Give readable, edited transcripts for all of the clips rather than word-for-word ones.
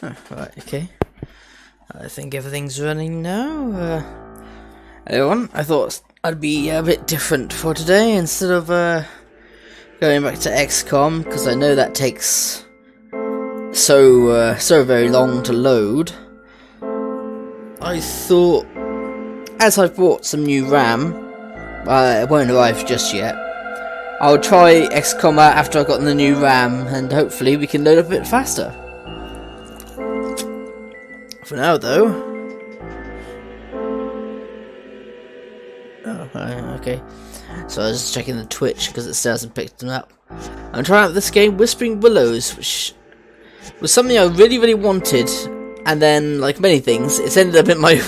Oh, right, okay. I think everything's running now. Everyone, I thought I'd be a bit different for today instead of going back to XCOM, because I know that takes so very long to load. I thought, as I've bought some new RAM, it won't arrive just yet. I'll try XCOM out after I've gotten the new RAM, and hopefully we can load up a bit faster. For now, though. Oh, okay. So I was just checking the Twitch because it still hasn't picked them up. I'm trying out this game, Whispering Willows, which was something I really wanted, and then, like many things, it's ended up in my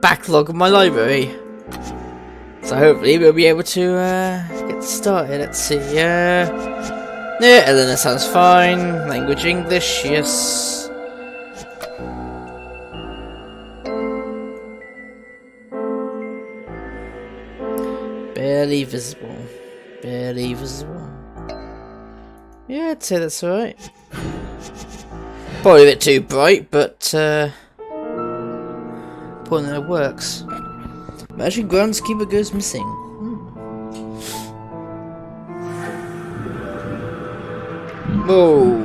backlog of my library. So hopefully we'll be able to get started. Let's see. Yeah, Eleanor sounds fine. Language English, yes. Barely visible. Barely visible. Yeah, I'd say that's alright. Probably a bit too bright, but important that it works. Imagine groundskeeper goes missing. Whoa!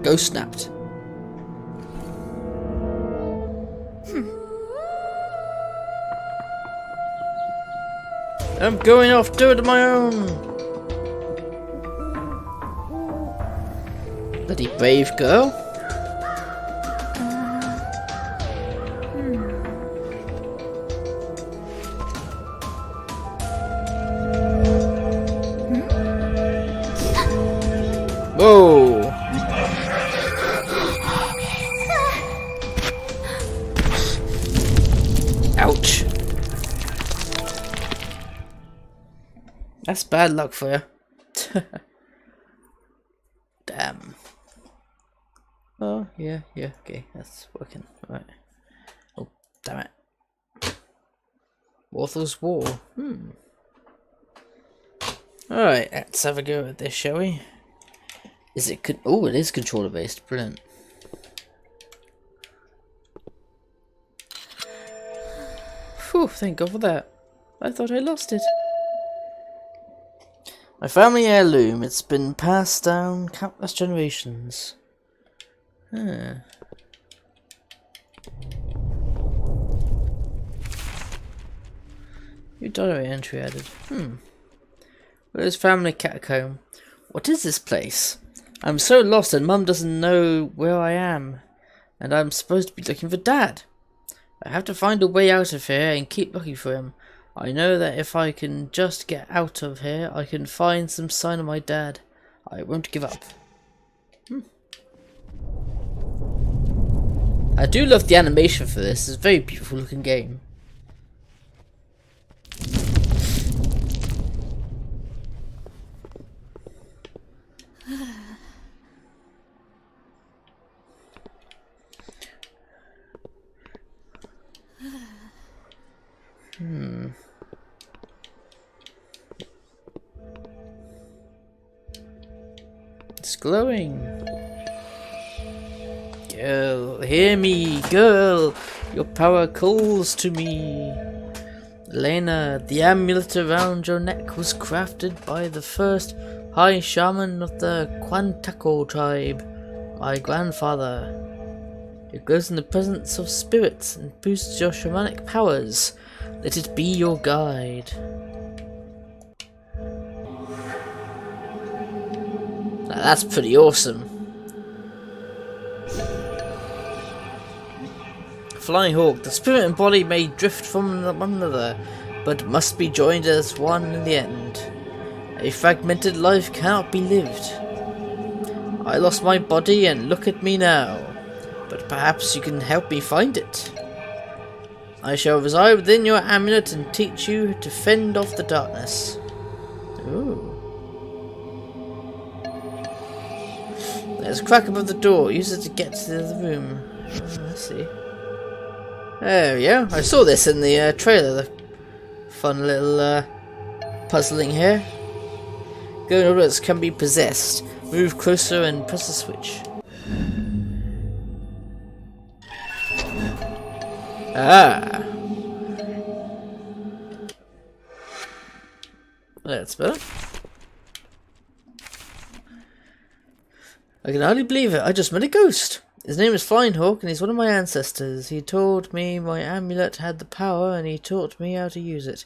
Ghost snapped. I'm going off, do it on my own. Bloody brave girl. Whoa. Ouch. That's bad luck for you. Damn. Oh, yeah, okay, that's working. Right. Oh, damn it. Warthel's War. Alright, let's have a go at this, shall we? Is it oh, it is controller based. Brilliant. Whew, thank God for that. I thought I lost it. My family heirloom. It's been passed down countless generations. New diary entry added. Willows family catacomb. What is this place? I'm so lost and Mum doesn't know where I am. And I'm supposed to be looking for Dad. I have to find a way out of here and keep looking for him. I know that if I can just get out of here, I can find some sign of my dad. I won't give up. I do love the animation for this. It's a very beautiful looking game. It's glowing. Girl, hear me, girl. Your power calls to me. Elena, the amulet around your neck was crafted by the first high shaman of the Quantaco tribe, my grandfather. It glows in the presence of spirits and boosts your shamanic powers. Let it be your guide. Now that's pretty awesome. Flying Hawk, the spirit and body may drift from one another, but must be joined as one in the end. A fragmented life cannot be lived. I lost my body and look at me now, but perhaps you can help me find it. I shall reside within your amulet and teach you to fend off the darkness. Ooh. There's a crack above the door. Use it to get to the other room. Oh, I see. There we go. I saw this in the trailer. The fun little puzzling here. Golden objects can be possessed. Move closer and press the switch. Ah! That's better. I can hardly believe it. I just met a ghost. His name is Flying Hawk and he's one of my ancestors. He told me my amulet had the power and he taught me how to use it.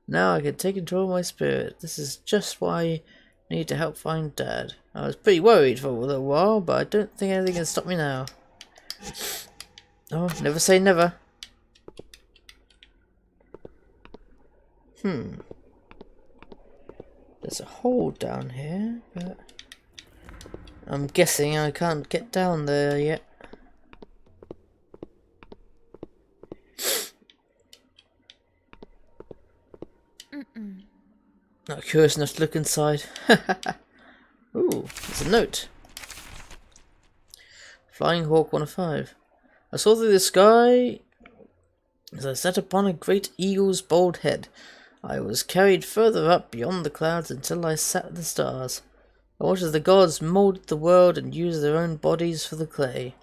Now I can take control of my spirit. This is just why I need to help find Dad. I was pretty worried for a little while, but I don't think anything can stop me now. Oh, never say never. There's a hole down here, but I'm guessing I can't get down there yet. Not curious enough to look inside. Ooh, there's a note. Flying Hawk 105. I saw through the sky as I sat upon a great eagle's bold head. I was carried further up beyond the clouds until I sat at the stars. I watched as the gods moulded the world and used their own bodies for the clay.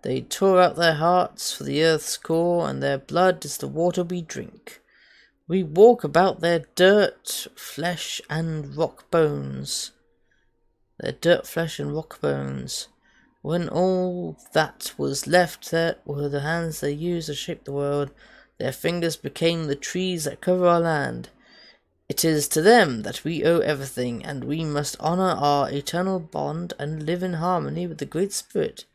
They tore out their hearts for the earth's core, and their blood is the water we drink. We walk about their dirt, flesh, and rock bones. Their dirt, flesh, and rock bones. When all that was left there were the hands they used to shape the world, their fingers became the trees that cover our land. It is to them that we owe everything, and we must honor our eternal bond and live in harmony with the Great Spirit.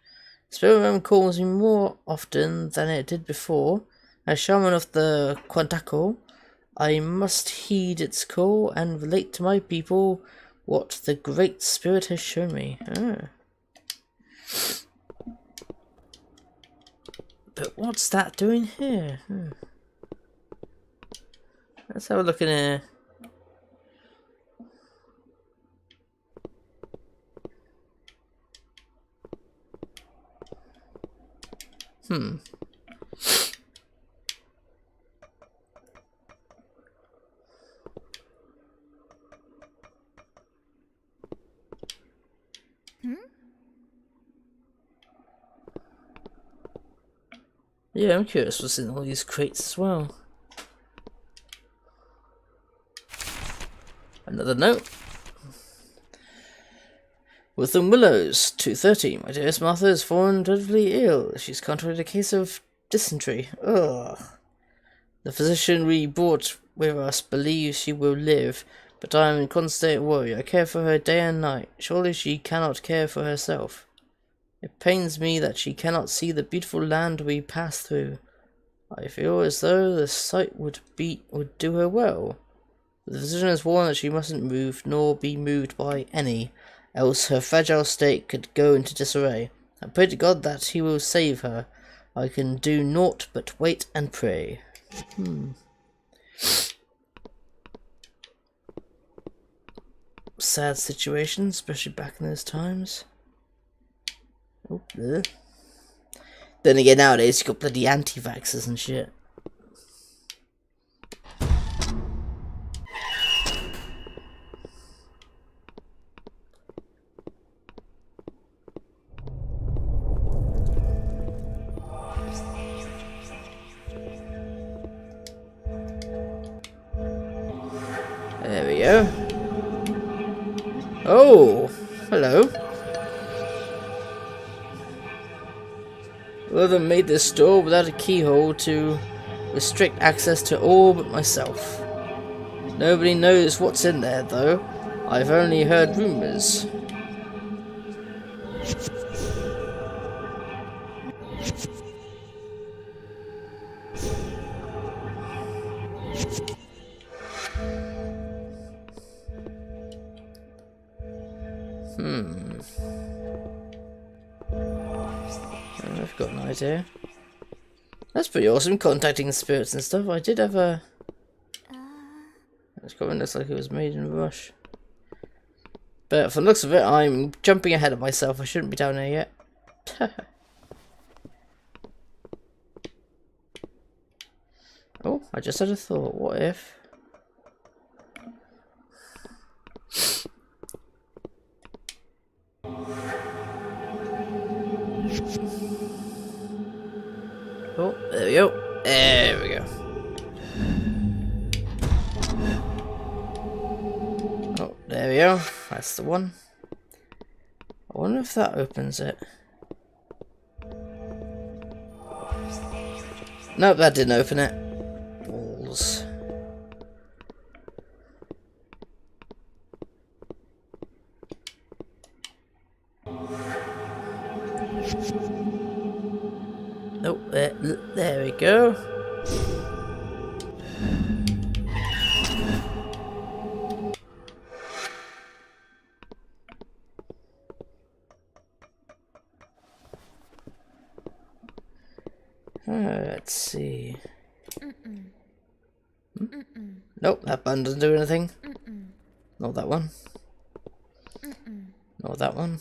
Spirit Realm calls me more often than it did before. As shaman of the Quantaco, I must heed its call and relate to my people what the Great Spirit has shown me. But what's that doing here? Let's have a look in here. Yeah, I'm curious what's in all these crates as well. Another note. Within Willows, 2:30. My dearest Martha is fallen dreadfully ill. She's contracted a case of dysentery. Ugh. The physician we brought with us believes she will live, but I am in constant worry. I care for her day and night. Surely she cannot care for herself. It pains me that she cannot see the beautiful land we pass through. I feel as though the sight would do her well. The physician has warned that she mustn't move, nor be moved by any, else her fragile state could go into disarray. I pray to God that he will save her. I can do naught but wait and pray. Sad situation, especially back in those times. Oh, bleh. Then again, nowadays you got bloody anti-vaxxers and shit. There we go. Oh, hello. Whoever made this door without a keyhole to restrict access to all but myself. Nobody knows what's in there, though. I've only heard rumors. I've got an idea. That's pretty awesome, contacting spirits and stuff. I did have a... This comment looks like it was made in a rush. But from the looks of it, I'm jumping ahead of myself. I shouldn't be down there yet. Oh, I just had a thought. What if... go. That's the one. I wonder if that opens it. Nope, that didn't open it. Balls. Nope, there we go. Let's see. Nope, that button doesn't do anything. Not that one. Not that one.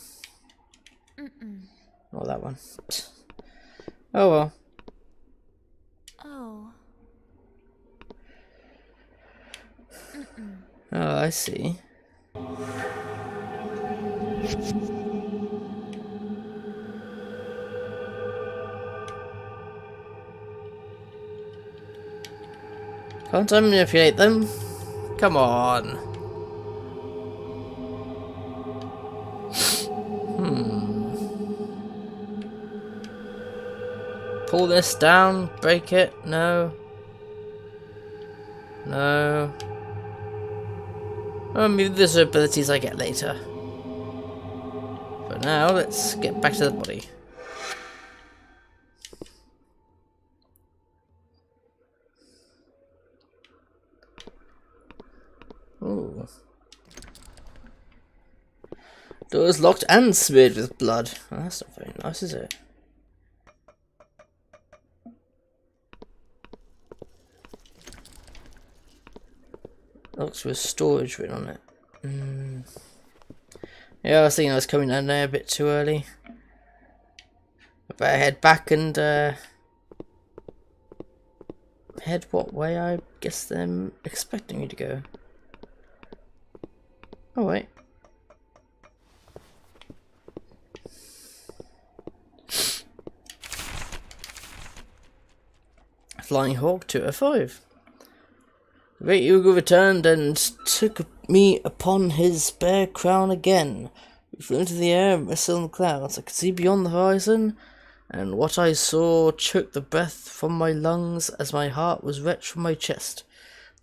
Not that one. Oh well. Oh. Oh, I see. Can't I manipulate them? Come on. Pull this down, break it, no. No. Well, maybe those are abilities I get later. But now, let's get back to the body. Ooh. Doors locked and smeared with blood. Oh, that's not very nice, is it? Looks with storage written on it. Yeah, I was thinking I was coming down there a bit too early. I better head back and head what way I guess they're expecting me to go. Oh wait. Flying Hawk 205. The great eagle returned and took me upon his bare crown again. We flew into the air and rested on the clouds. I could see beyond the horizon, and what I saw choked the breath from my lungs as my heart was wrenched from my chest.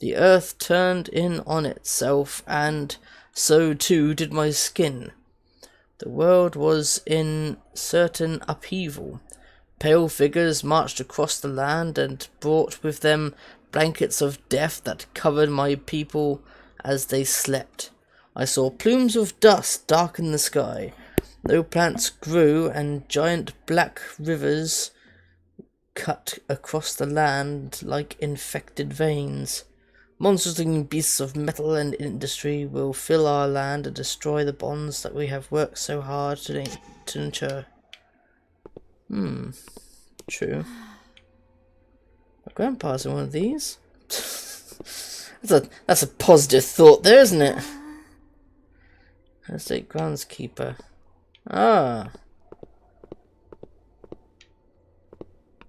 The earth turned in on itself, and so too did my skin. The world was in certain upheaval. Pale figures marched across the land and brought with them blankets of death that covered my people as they slept. I saw plumes of dust darken the sky. No plants grew, and giant black rivers cut across the land like infected veins. Monsters-looking beasts of metal and industry will fill our land and destroy the bonds that we have worked so hard to ensure. True. My grandpa's in one of these. That's a positive thought there, isn't it? Estate groundskeeper. Ah.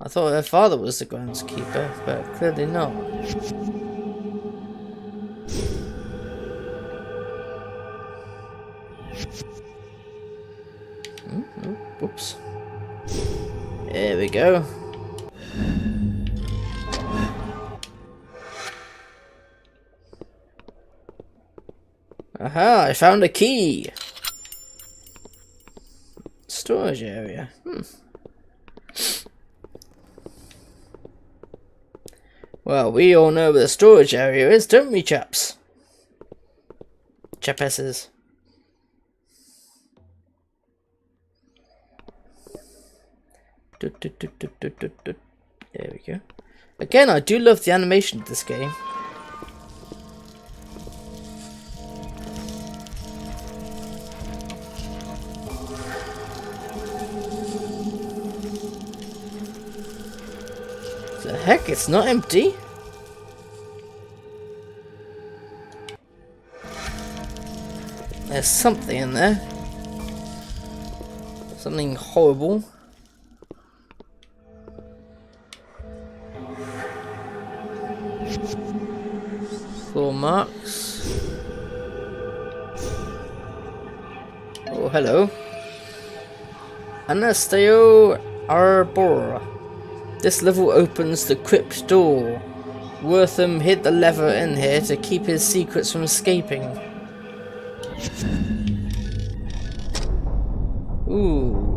I thought her father was the groundskeeper, but clearly not. Whoops. There we go. Aha, I found a key. Storage area. Well, we all know where the storage area is, don't we, chaps? Chapesses. There we go. Again, I do love the animation of this game. The heck, it's not empty. There's something in there. Something horrible. Floor marks. hello. Anasteo Arbor. This level opens the crypt door. Wortham hid the lever in here to keep his secrets from escaping. Ooh.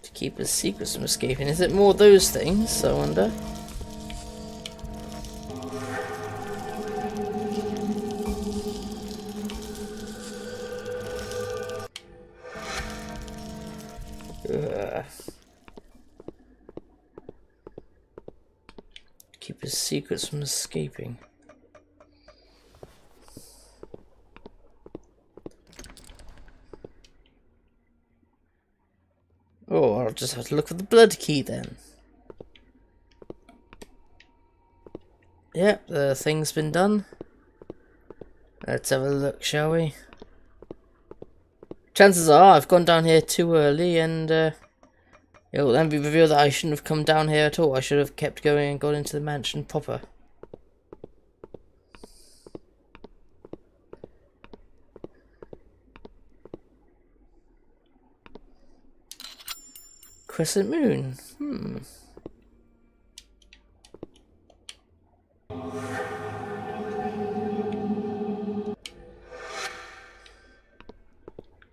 To keep his secrets from escaping. Is it more those things, I wonder? Keep his secrets from escaping. Oh, I'll just have to look for the blood key then. Yep, the thing's been done. Let's have a look, shall we? Chances are I've gone down here too early, and it will then be revealed that I shouldn't have come down here at all. I should have kept going and gone into the mansion proper. Crescent moon.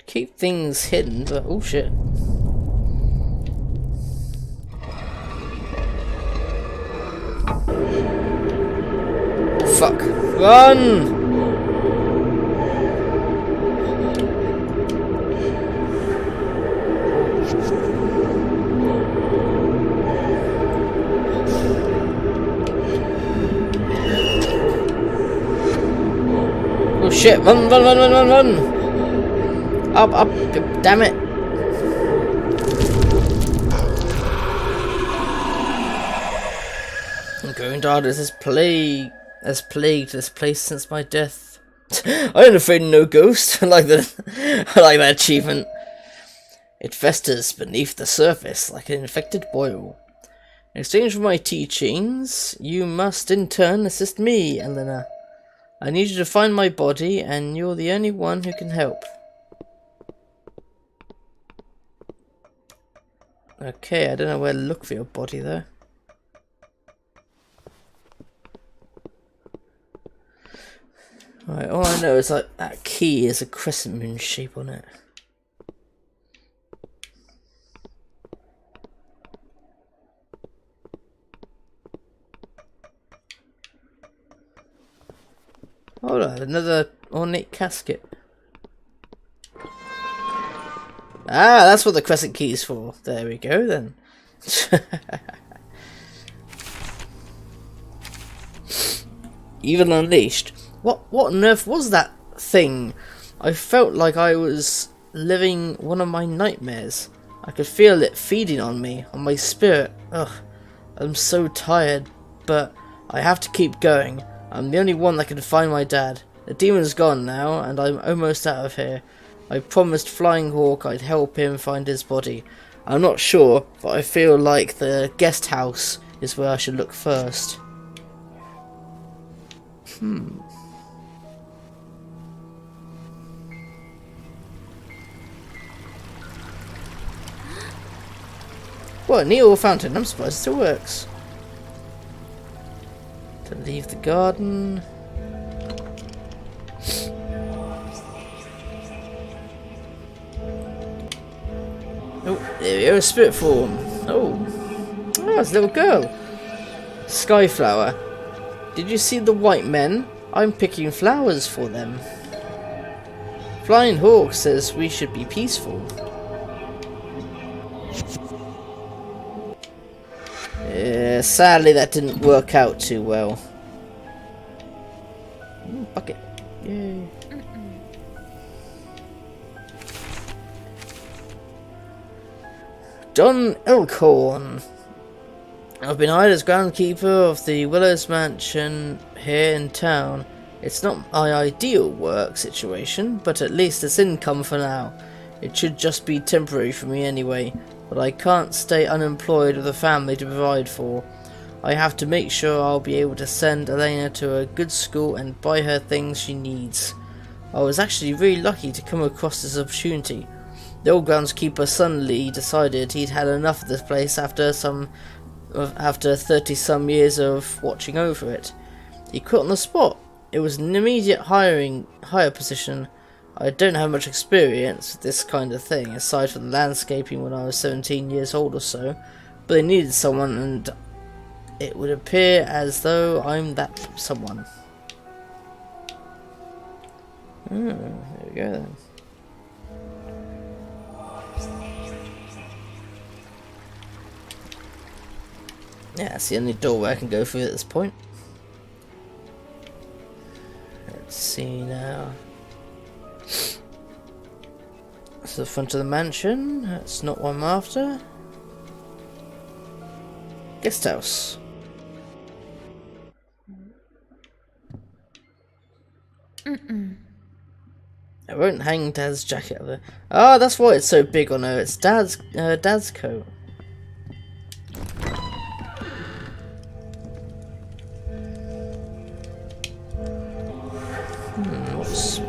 Keep things hidden, but oh shit. Fuck. Run! Oh shit, run, run, run, run, run, run! Up, up, damn it! Going dark has plagued this place since my death. I ain't afraid of no ghost. I like that achievement. It festers beneath the surface like an infected boil. In exchange for my teachings, you must in turn assist me, Elena. I need you to find my body, and you're the only one who can help. Okay, I don't know where to look for your body though. Alright, all I know is like that key is a crescent moon shape on it. Hold on, another ornate casket. Ah, that's what the crescent key is for. There we go then. Even unleashed. What on earth was that thing? I felt like I was living one of my nightmares. I could feel it feeding on me, on my spirit. Ugh, I'm so tired, but I have to keep going. I'm the only one that can find my dad. The demon's gone now, and I'm almost out of here. I promised Flying Hawk I'd help him find his body. I'm not sure, but I feel like the guest house is where I should look first. What a neat little fountain. I'm surprised it still works. To leave the garden. Oh, there we go, a spirit form. Oh, it's a little girl. Skyflower. Did you see the white men? I'm picking flowers for them. Flying Hawk says we should be peaceful. Sadly that didn't work out too well. Ooh, bucket. Yay. John Elkhorn. I've been hired as groundkeeper of the Willows mansion here in town. It's not my ideal work situation, but at least it's income for now. It should just be temporary for me anyway, but I can't stay unemployed with a family to provide for. I have to make sure I'll be able to send Elena to a good school and buy her things she needs. I was actually really lucky to come across this opportunity. The old groundskeeper suddenly decided he'd had enough of this place after 30-some years of watching over it. He quit on the spot. It was an immediate hire position. I don't have much experience with this kind of thing, aside from landscaping when I was 17 years old or so, but they needed someone, and it would appear as though I'm that someone. There we go then. Yeah, that's the only doorway I can go through at this point. Let's see now. That's the front of the mansion. That's not what I'm after. Guest house. I won't hang Dad's jacket up there. Oh, that's why it's so big on her. It's Dad's coat. Whoops.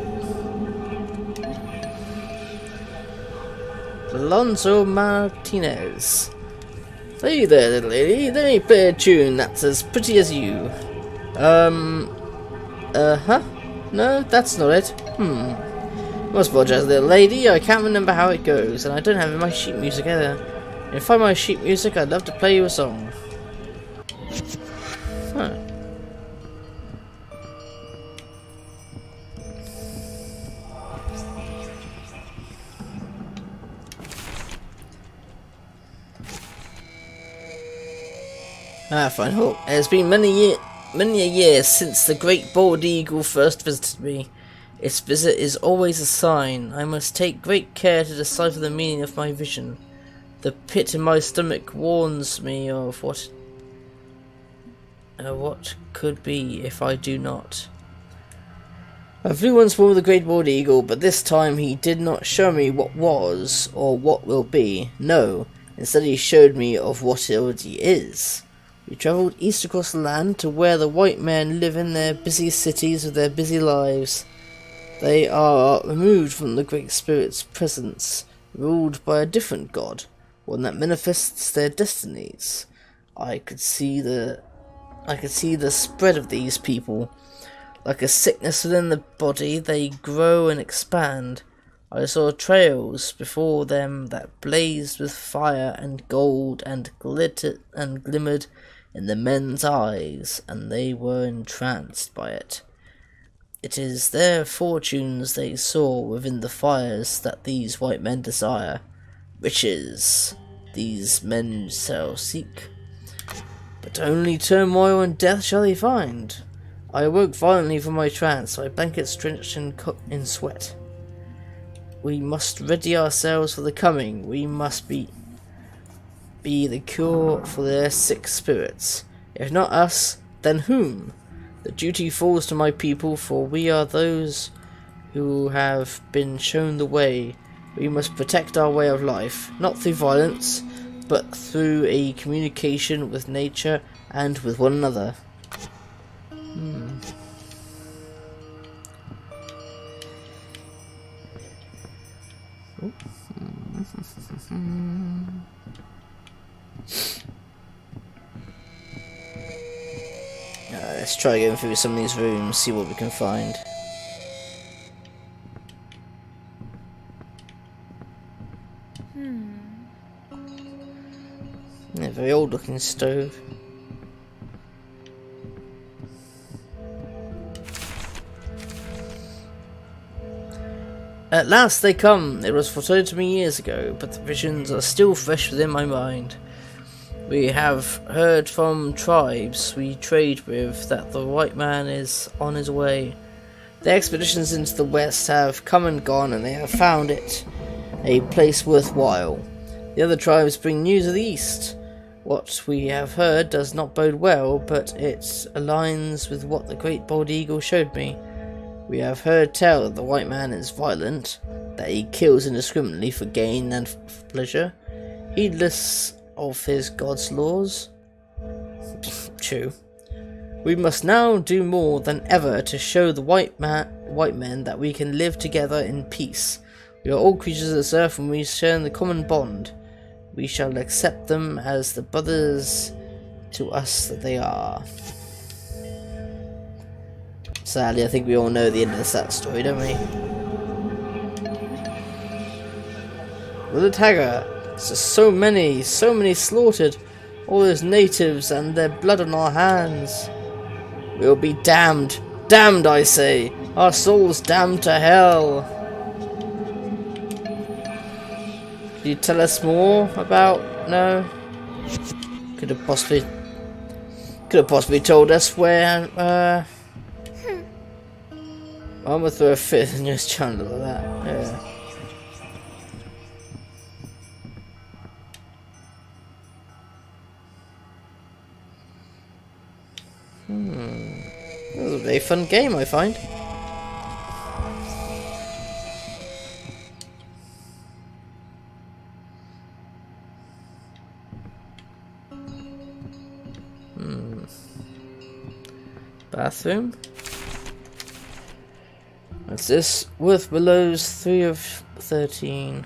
Alonso Martinez. Hey there, little lady. Let me play a tune that's as pretty as you. Huh? No, that's not it. Must apologize, little lady. I can't remember how it goes, and I don't have my sheet music either. If you find my sheet music, I'd love to play you a song. Huh. Fine. Oh, it's been many a year since the great bald eagle first visited me. Its visit is always a sign. I must take great care to decipher the meaning of my vision. The pit in my stomach warns me of what could be if I do not. I flew once more with the great bald eagle, but this time he did not show me what was or what will be. No, instead he showed me of what it already is. We travelled east across the land to where the white men live in their busy cities with their busy lives. They are removed from the Great Spirit's presence, ruled by a different god, one that manifests their destinies. I could see the spread of these people. Like a sickness within the body, they grow and expand. I saw trails before them that blazed with fire and gold and glittered and glimmered in the men's eyes, and they were entranced by it. It is their fortunes they saw within the fires that these white men desire. Riches these men shall seek, but only turmoil and death shall they find. I awoke violently from my trance, my blankets drenched in sweat. We must ready ourselves for the coming. We must be the cure for their sick spirits. If not us, then whom? The duty falls to my people, for we are those who have been shown the way. We must protect our way of life, not through violence, but through a communication with nature and with one another. Let's try going through some of these rooms, see what we can find. Yeah, very old looking stove. At last they come. It was foretold to me years ago, but the visions are still fresh within my mind. We have heard from tribes we trade with that the white man is on his way. Their expeditions into the west have come and gone, and they have found it a place worthwhile. The other tribes bring news of the east. What we have heard does not bode well, but it aligns with what the great bald eagle showed me. We have heard tell that the white man is violent, that he kills indiscriminately for gain and for pleasure, heedless of his god's laws. True. We must now do more than ever to show the white men that we can live together in peace. We are all creatures of this earth, and we share in the common bond. We shall accept them as the brothers to us that they are. Sadly, I think we all know the end of that story, don't we? With the Tagger, so many slaughtered. All those natives and their blood on our hands. We'll be damned. Damned, I say. Our souls damned to hell. Could you tell us more about... No? Could have possibly told us where... I'm gonna throw a fit in your channel like that. Yeah. That was a very fun game, I find. Bathroom. What's this? With Willows, 3 of 13.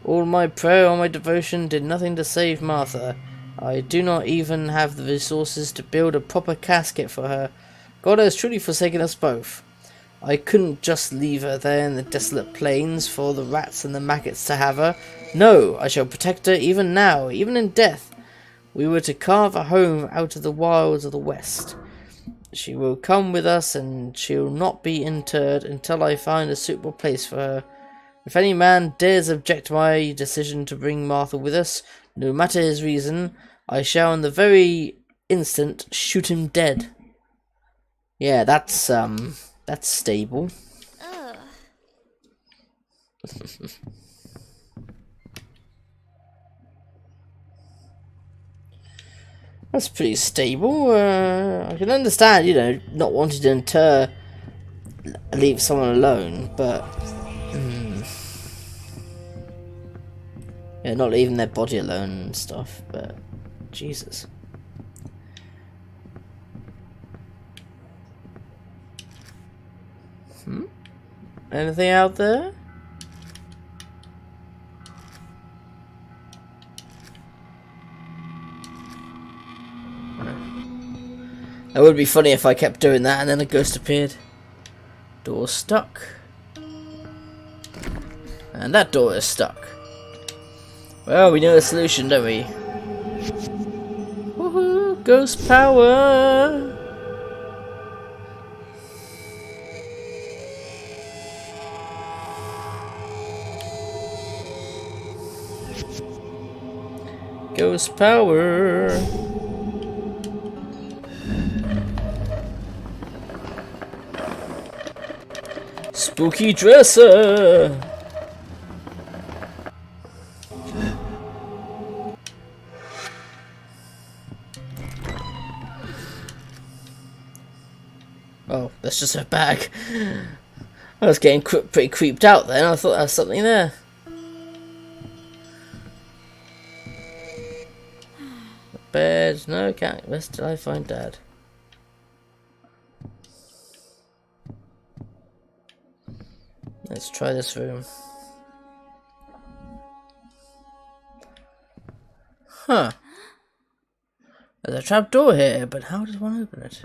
All my prayer, all my devotion did nothing to save Martha. I do not even have the resources to build a proper casket for her. God has truly forsaken us both. I couldn't just leave her there in the desolate plains for the rats and the maggots to have her. No, I shall protect her even now, even in death. We were to carve a home out of the wilds of the west. She will come with us, and she will not be interred until I find a suitable place for her. If any man dares object to my decision to bring Martha with us, no matter his reason, I shall in the very instant shoot him dead. Yeah, that's stable. That's pretty stable. I can understand, you know, not wanting to leave someone alone, but yeah, not leaving their body alone and stuff. But Jesus. Anything out there? It would be funny if I kept doing that and then a ghost appeared. Door stuck. And that door is stuck. Well, we know the solution, don't we? Woohoo! Ghost power! Ghost power! Spooky dresser! Oh, that's just her bag. I was getting pretty creeped out then. I thought there was something there. Bed, no, can't rest till I find Dad. Let's try this room. Huh. There's a trapdoor here, but how does one open it?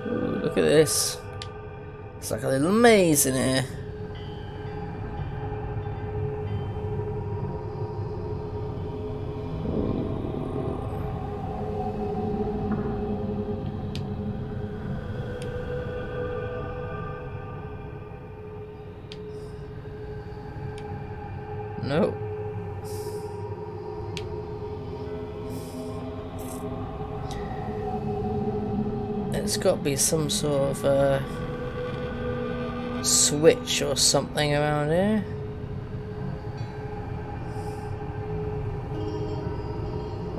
Ooh, look at this. It's like a little maze in here. No. It's got to be some sort of switch or something around here.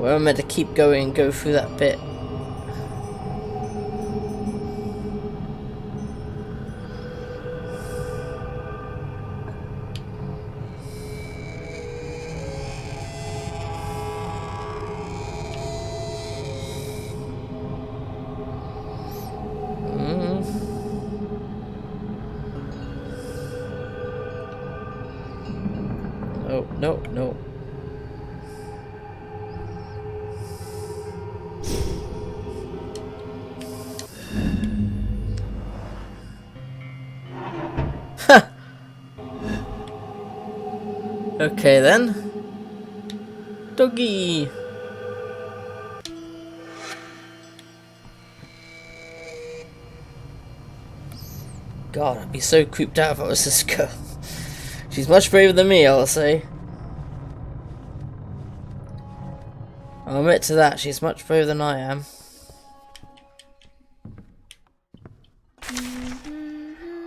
Where am I meant to keep going and go through that bit? Oh, no, no. Okay then. Doggy. God, I'd be so creeped out if I was this girl. She's much braver than me, I'll say. I'll admit to that, she's much braver than I am.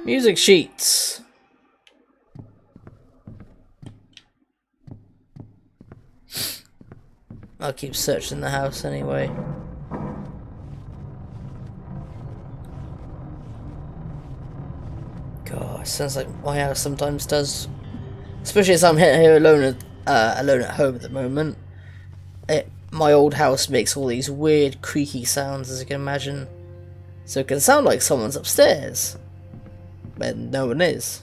Music sheets. I'll keep searching the house anyway. God, sounds like my house sometimes does. Especially as I'm here alone at home at the moment. My old house makes all these weird creaky sounds, as you can imagine. So it can sound like someone's upstairs, but no one is.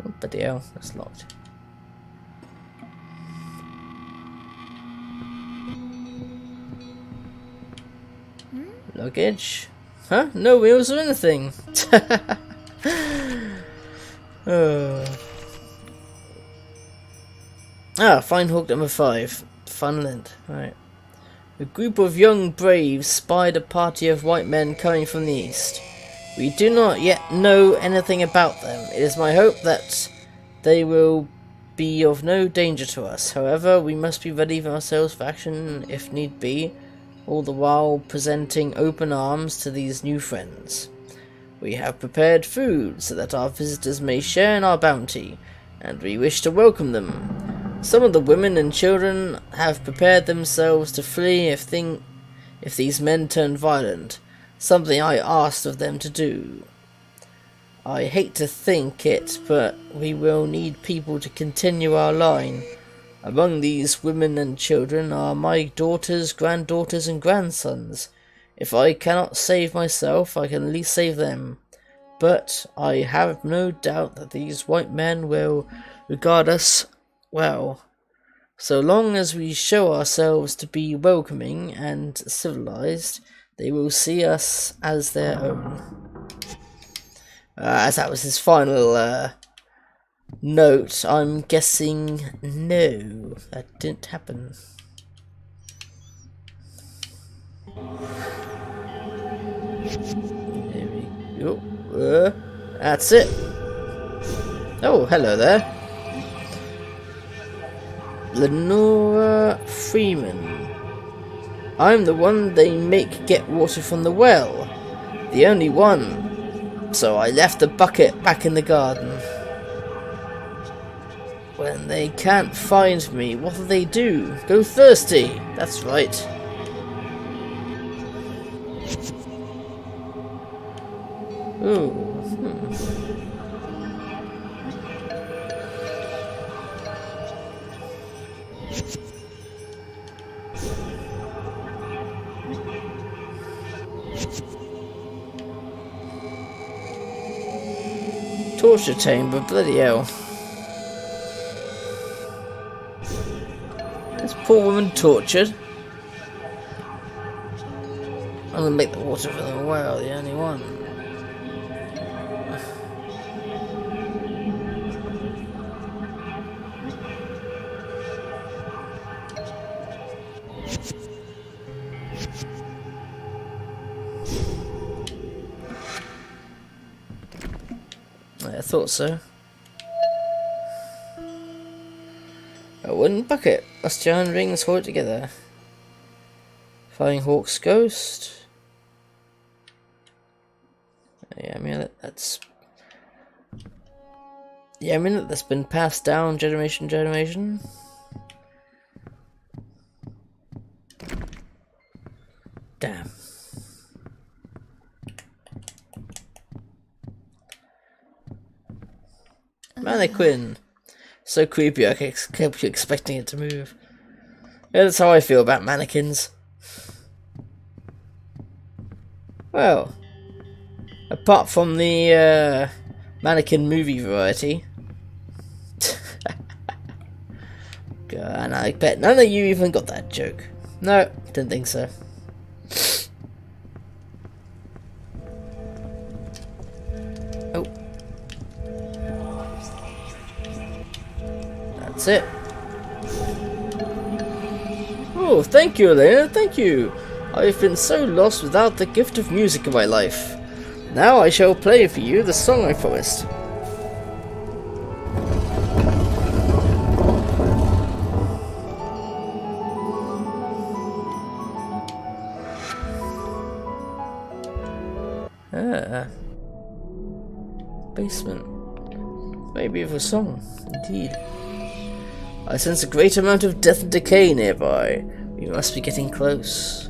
Oh, bloody hell, that's locked. Luggage? Huh? No wheels or anything. Find hook number 5. Funland. Right. A group of young braves spied a party of white men coming from the east. We do not yet know anything about them. It is my hope that they will be of no danger to us. However, we must be ready for ourselves for action if need be, all the while presenting open arms to these new friends. We have prepared food so that our visitors may share in our bounty, and we wish to welcome them. Some of the women and children have prepared themselves to flee if these men turn violent, something I asked of them to do. I hate to think it, but we will need people to continue our line. Among these women and children are my daughters, granddaughters, and grandsons. If I cannot save myself, I can at least save them. But I have no doubt that these white men will regard us well. So long as we show ourselves to be welcoming and civilized, they will see us as their own. As that was his final note, I'm guessing no, that didn't happen. There we go. That's it. Oh, hello there. Lenora Freeman. I'm the one they make get water from the well. The only one. So I left the bucket back in the garden. When they can't find me, what do they do? Go thirsty. That's right. Ooh. Torture chamber, bloody hell. This poor woman tortured. I'm gonna make the water for the well the only one. I thought so. A wooden bucket. Rusty iron rings hold it together. Flying Hawk's ghost. Yeah, I mean that's. Yeah, I mean that's been passed down generation to generation. Damn. Mannequin. So creepy, I kept expecting it to move. Yeah, that's how I feel about mannequins. Well, apart from the mannequin movie variety. God, and I bet none of you even got that joke. No, didn't think so. Oh. That's it. Oh, thank you, Elena, thank you. I've been so lost without the gift of music in my life. Now I shall play for you the song I promised. Basement. Maybe of a song, indeed. I sense a great amount of death and decay nearby. We must be getting close.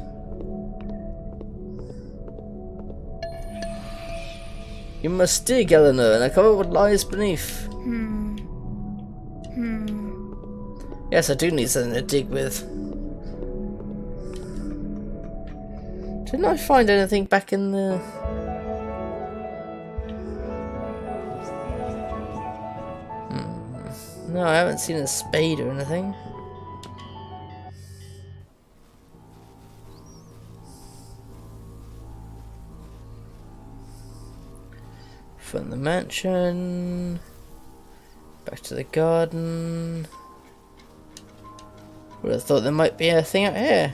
You must dig, Eleanor, and uncover what lies beneath. Yes, I do need something to dig with. Didn't I find anything back in the... No, I haven't seen a spade or anything. From the mansion, back to the garden. Would have thought there might be a thing out here.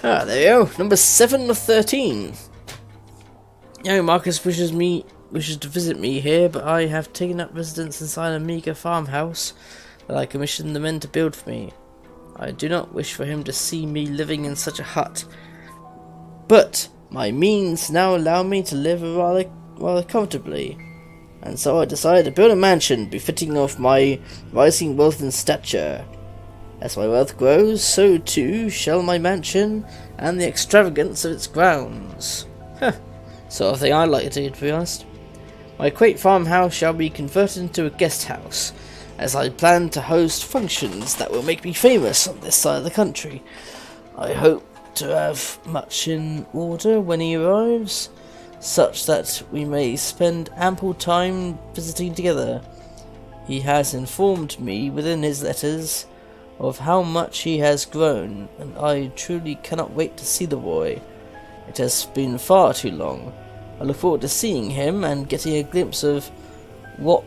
Ah, there we go. Number 7 of 13. Young Marcus wishes to visit me here, but I have taken up residence inside a meagre farmhouse that I commissioned the men to build for me. I do not wish for him to see me living in such a hut, but my means now allow me to live rather comfortably, and so I decided to build a mansion befitting of my rising wealth and stature. As my wealth grows, so too shall my mansion and the extravagance of its grounds. Sort of thing I'd like to do, to be honest. My quaint farmhouse shall be converted into a guest house, as I plan to host functions that will make me famous on this side of the country. I hope to have much in order when he arrives, such that we may spend ample time visiting together. He has informed me within his letters of how much he has grown, and I truly cannot wait to see the boy. It has been far too long. I look forward to seeing him and getting a glimpse of what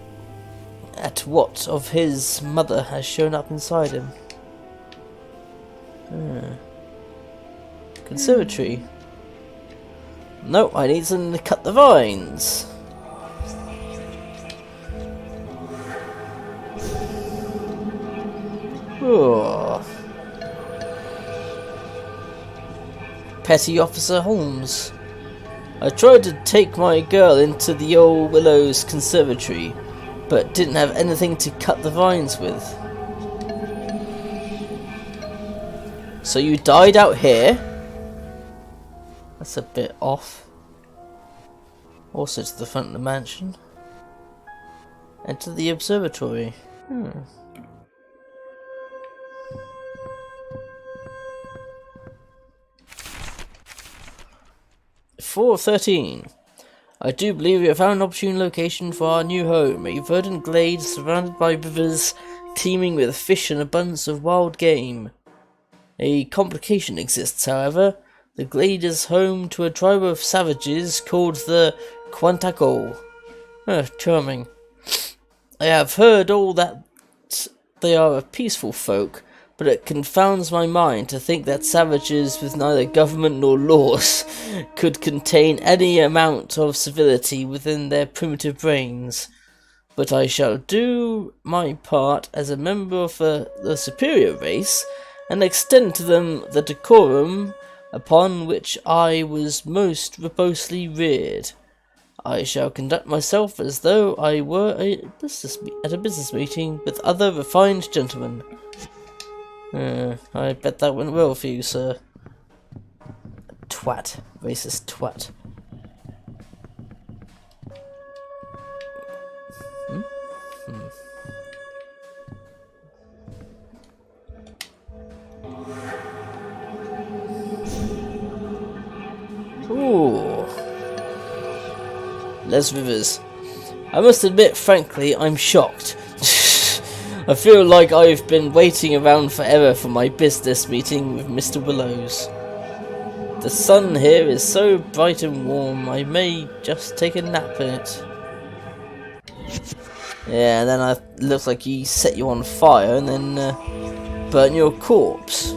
of his mother has shown up inside him. Conservatory. Nope, I need something to cut the vines. Oh. Petty Officer Holmes. I tried to take my girl into the old Willows conservatory, but didn't have anything to cut the vines with. So you died out here? That's a bit off. Also to the front of the mansion. Enter the observatory. 4 of 13. I do believe we have found an opportune location for our new home, a verdant glade surrounded by rivers teeming with fish and abundance of wild game. A complication exists, however. The glade is home to a tribe of savages called the Quantaco. Charming. I have heard all that they are a peaceful folk, but it confounds my mind to think that savages with neither government nor laws could contain any amount of civility within their primitive brains. But I shall do my part as a member of the superior race, and extend to them the decorum upon which I was most reposely reared. I shall conduct myself as though I were at a business meeting with other refined gentlemen. I bet that went well for you, sir. Twat. Racist twat. Ooh. Les Rivers. I must admit, frankly, I'm shocked. I feel like I've been waiting around forever for my business meeting with Mr. Willows. The sun here is so bright and warm, I may just take a nap in it. Yeah, and then it looks like he set you on fire and then burnt your corpse.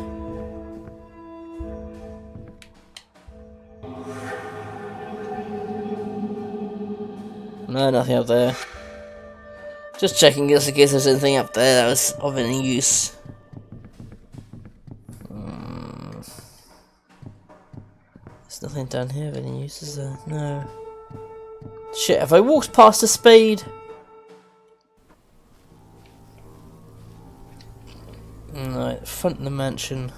No, nothing up there. Just checking just in case there's anything up there that was of any use. There's nothing down here of any use, is there? No. Shit, have I walked past a spade? No, front of the mansion.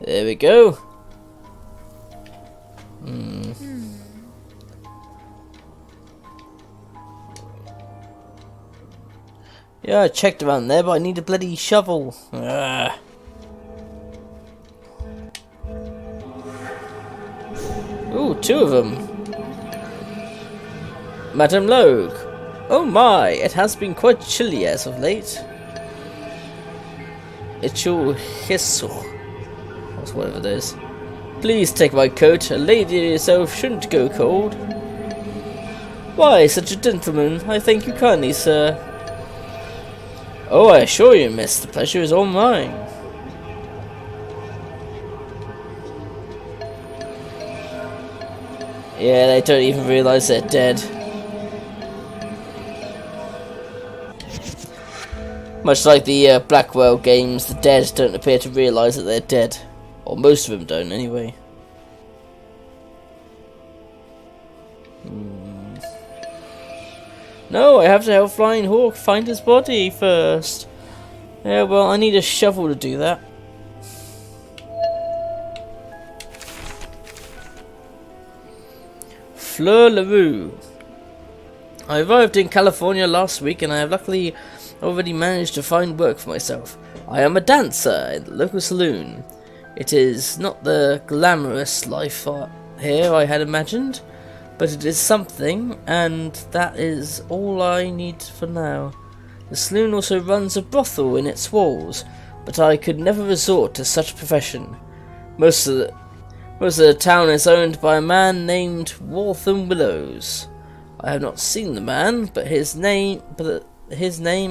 There we go. Yeah, I checked around there, but I need a bloody shovel. Ooh, 2 of them. Madame Logue. Oh my, it has been quite chilly as of late. Ichu Hisu. Whatever it is. Please take my coat. A lady yourself shouldn't go cold. Why, such a gentleman. I thank you kindly, sir. Oh, I assure you, miss, the pleasure is all mine. Yeah, they don't even realise they're dead. Much like the Blackwell games, the dead don't appear to realise that they're dead. Or most of them don't, anyway. No, I have to help Flying Hawk find his body first. Yeah, well, I need a shovel to do that. Fleur LaRue. I arrived in California last week and I have luckily already managed to find work for myself. I am a dancer in the local saloon. It is not the glamorous life here I had imagined, but it is something, and that is all I need for now. The saloon also runs a brothel in its walls, but I could never resort to such a profession. Most of the town is owned by a man named Waltham Willows. I have not seen the man, but his name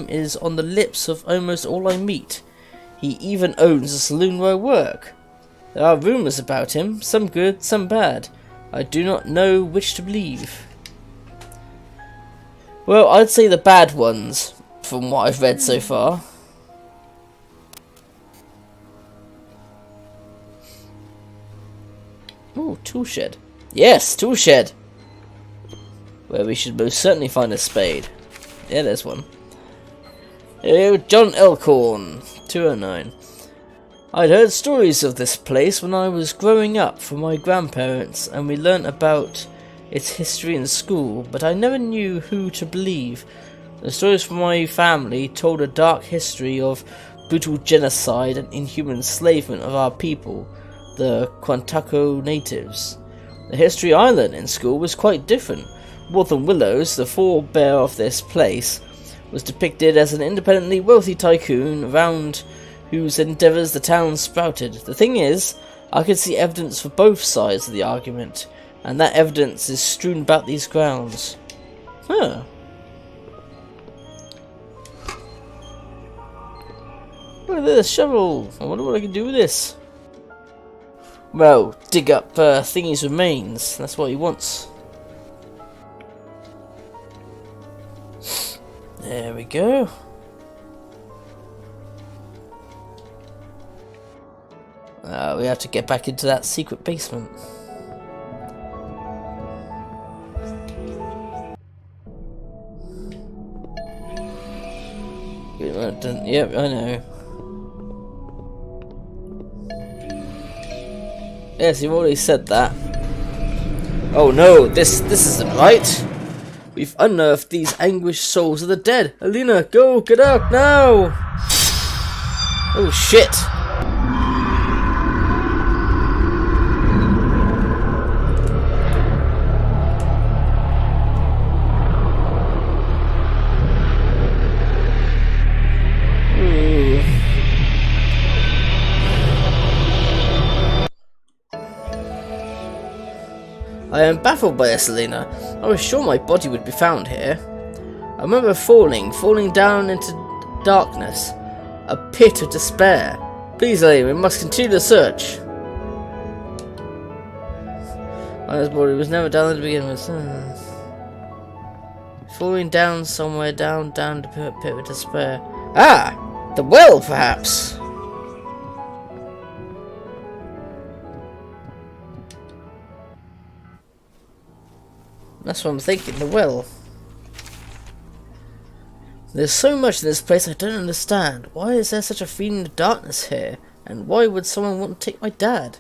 is on the lips of almost all I meet. He even owns the saloon where I work. There are rumours about him, some good, some bad. I do not know which to believe. Well, I'd say the bad ones, from what I've read so far. Ooh, tool shed. Yes, tool shed! Where we should most certainly find a spade. Yeah, there's one. John Elkhorn, 209. I'd heard stories of this place when I was growing up from my grandparents, and we learnt about its history in school, but I never knew who to believe. The stories from my family told a dark history of brutal genocide and inhuman enslavement of our people, the Quantaco natives. The history I learnt in school was quite different. Waltham Willows, the forebear of this place, was depicted as an independently wealthy tycoon around whose endeavours the town sprouted. The thing is, I could see evidence for both sides of the argument, and that evidence is strewn about these grounds. Huh. Look at this shovel. I wonder what I can do with this. Well, dig up Thingy's remains. That's what he wants. There we go. We have to get back into that secret basement. Yep, I know. Yes, you've already said that. Oh no, this isn't right. We've unearthed these anguished souls of the dead. Alina, go, get up now! Oh shit! I am baffled by this, Alina. I was sure my body would be found here. I remember falling down into darkness, a pit of despair. Please, Alina, we must continue the search. My body was never down to begin with. Falling down somewhere, down to a pit of despair. Ah! The well, perhaps? That's what I'm thinking, the well. There's so much in this place I don't understand. Why is there such a feeling of darkness here? And why would someone want to take my dad?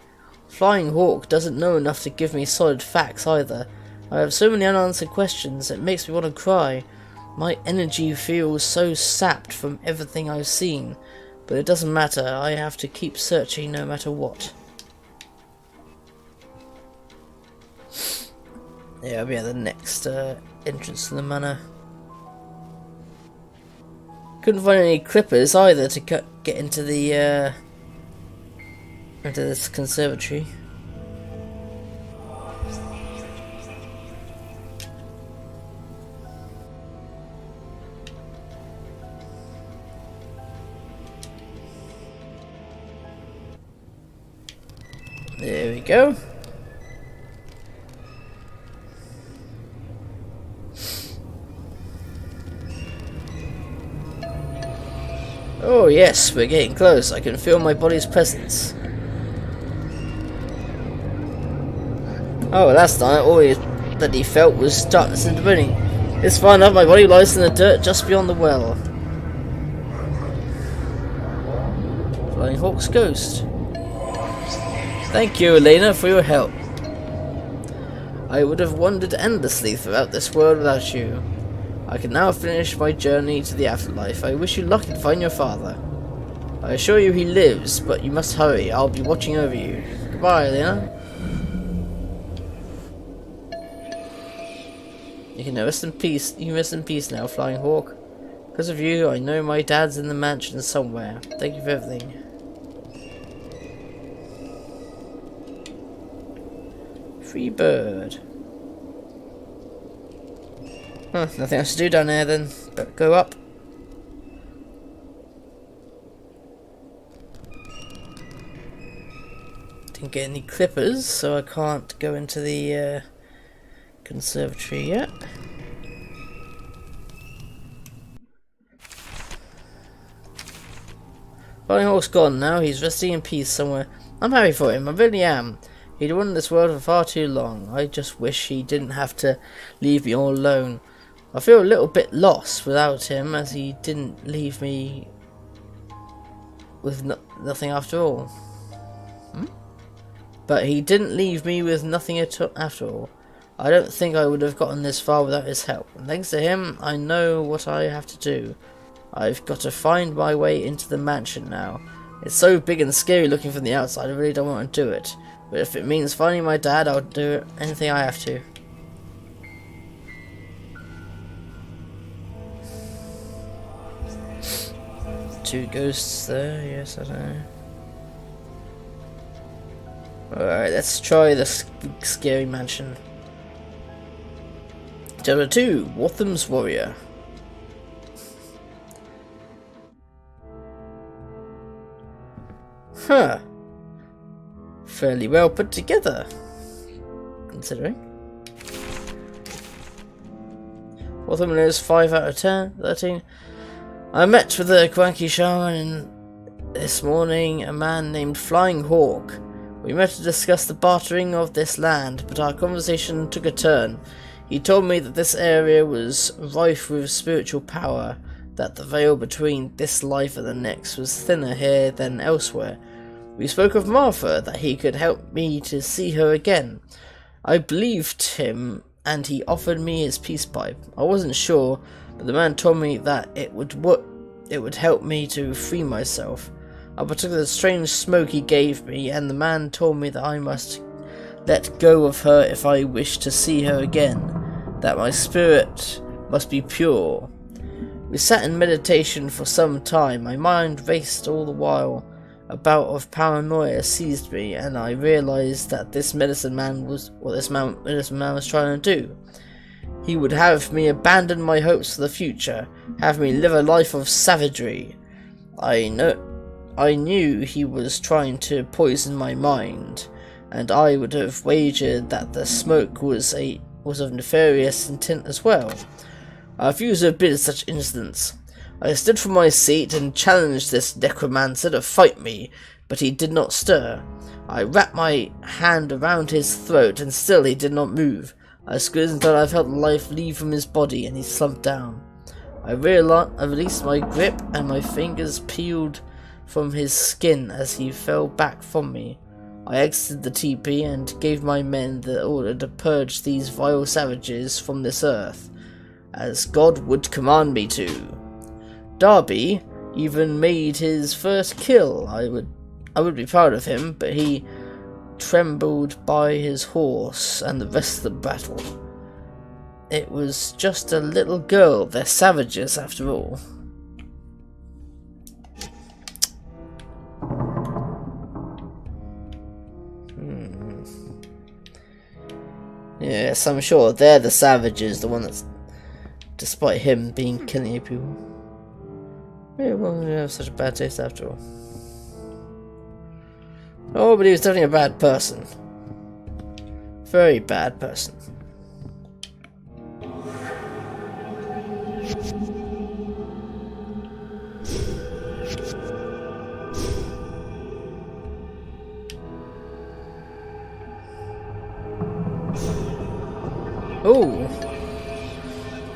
Flying Hawk doesn't know enough to give me solid facts either. I have so many unanswered questions, it makes me want to cry. My energy feels so sapped from everything I've seen. But it doesn't matter, I have to keep searching no matter what. Yeah, I'll be at the next entrance to the manor. Couldn't find any clippers either to get into the into this conservatory. There we go. Oh yes, we're getting close. I can feel my body's presence. Oh, last night all that he felt was darkness and burning. It's far enough, my body lies in the dirt just beyond the well. Flying Hawk's ghost. Thank you, Elena, for your help. I would have wandered endlessly throughout this world without you. I can now finish my journey to the afterlife. I wish you luck in finding your father. I assure you he lives, but you must hurry. I'll be watching over you. Goodbye, Elena. You can rest in peace. You can rest in peace now, Flying Hawk. Because of you, I know my dad's in the mansion somewhere. Thank you for everything. Free bird. Huh, nothing else to do down there then. Better go up. Didn't get any clippers, so I can't go into the conservatory yet. Flying Hawk's gone now. He's resting in peace somewhere. I'm happy for him. I really am. He'd run this world for far too long. I just wish he didn't have to leave me all alone. I feel a little bit lost without him, as he didn't leave me with nothing after all. But he didn't leave me with nothing after all. I don't think I would have gotten this far without his help. And thanks to him, I know what I have to do. I've got to find my way into the mansion now. It's so big and scary looking from the outside, I really don't want to do it. But if it means finding my dad, I'll do anything I have to. Two ghosts there, yes, I know. Alright, let's try this scary mansion. Chapter 2, Watham's Warrior. Huh. Fairly well put together, considering. Watham is 5 out of 10, 13. I met with the Kwanki shaman This morning, a man named Flying Hawk. We met to discuss the bartering of this land, but our conversation took a turn. He told me that this area was rife with spiritual power, that the veil between this life and the next was thinner here than elsewhere. We spoke of Martha, that he could help me to see her again. I believed him, and he offered me his peace pipe. I wasn't sure, but the man told me that it would help me to free myself. I partook of the strange smoke he gave me, and the man told me that I must let go of her if I wished to see her again, that my spirit must be pure. We sat in meditation for some time. My mind raced all the while. A bout of paranoia seized me, and I realized that this medicine man was what medicine man was trying to do. He would have me abandon my hopes for the future, have me live a life of savagery. I knew he was trying to poison my mind, and I would have wagered that the smoke was of nefarious intent as well. I refused to admit such incidents. I stood from my seat and challenged this necromancer to fight me, but he did not stir. I wrapped my hand around his throat, and still he did not move. I squeezed until I felt life leave from his body, and he slumped down. I released my grip, and my fingers peeled from his skin as he fell back from me. I exited the teepee and gave my men the order to purge these vile savages from this earth, as God would command me to. Darby even made his first kill. I would be proud of him, but he trembled by his horse and the rest of the battle. It was just a little girl. They're savages after all. Yes, I'm sure they're the savages, the one that's, despite him being killing people. Yeah, well, we have such a bad taste after all. Oh, but he was definitely a bad person. Very bad person. Oh,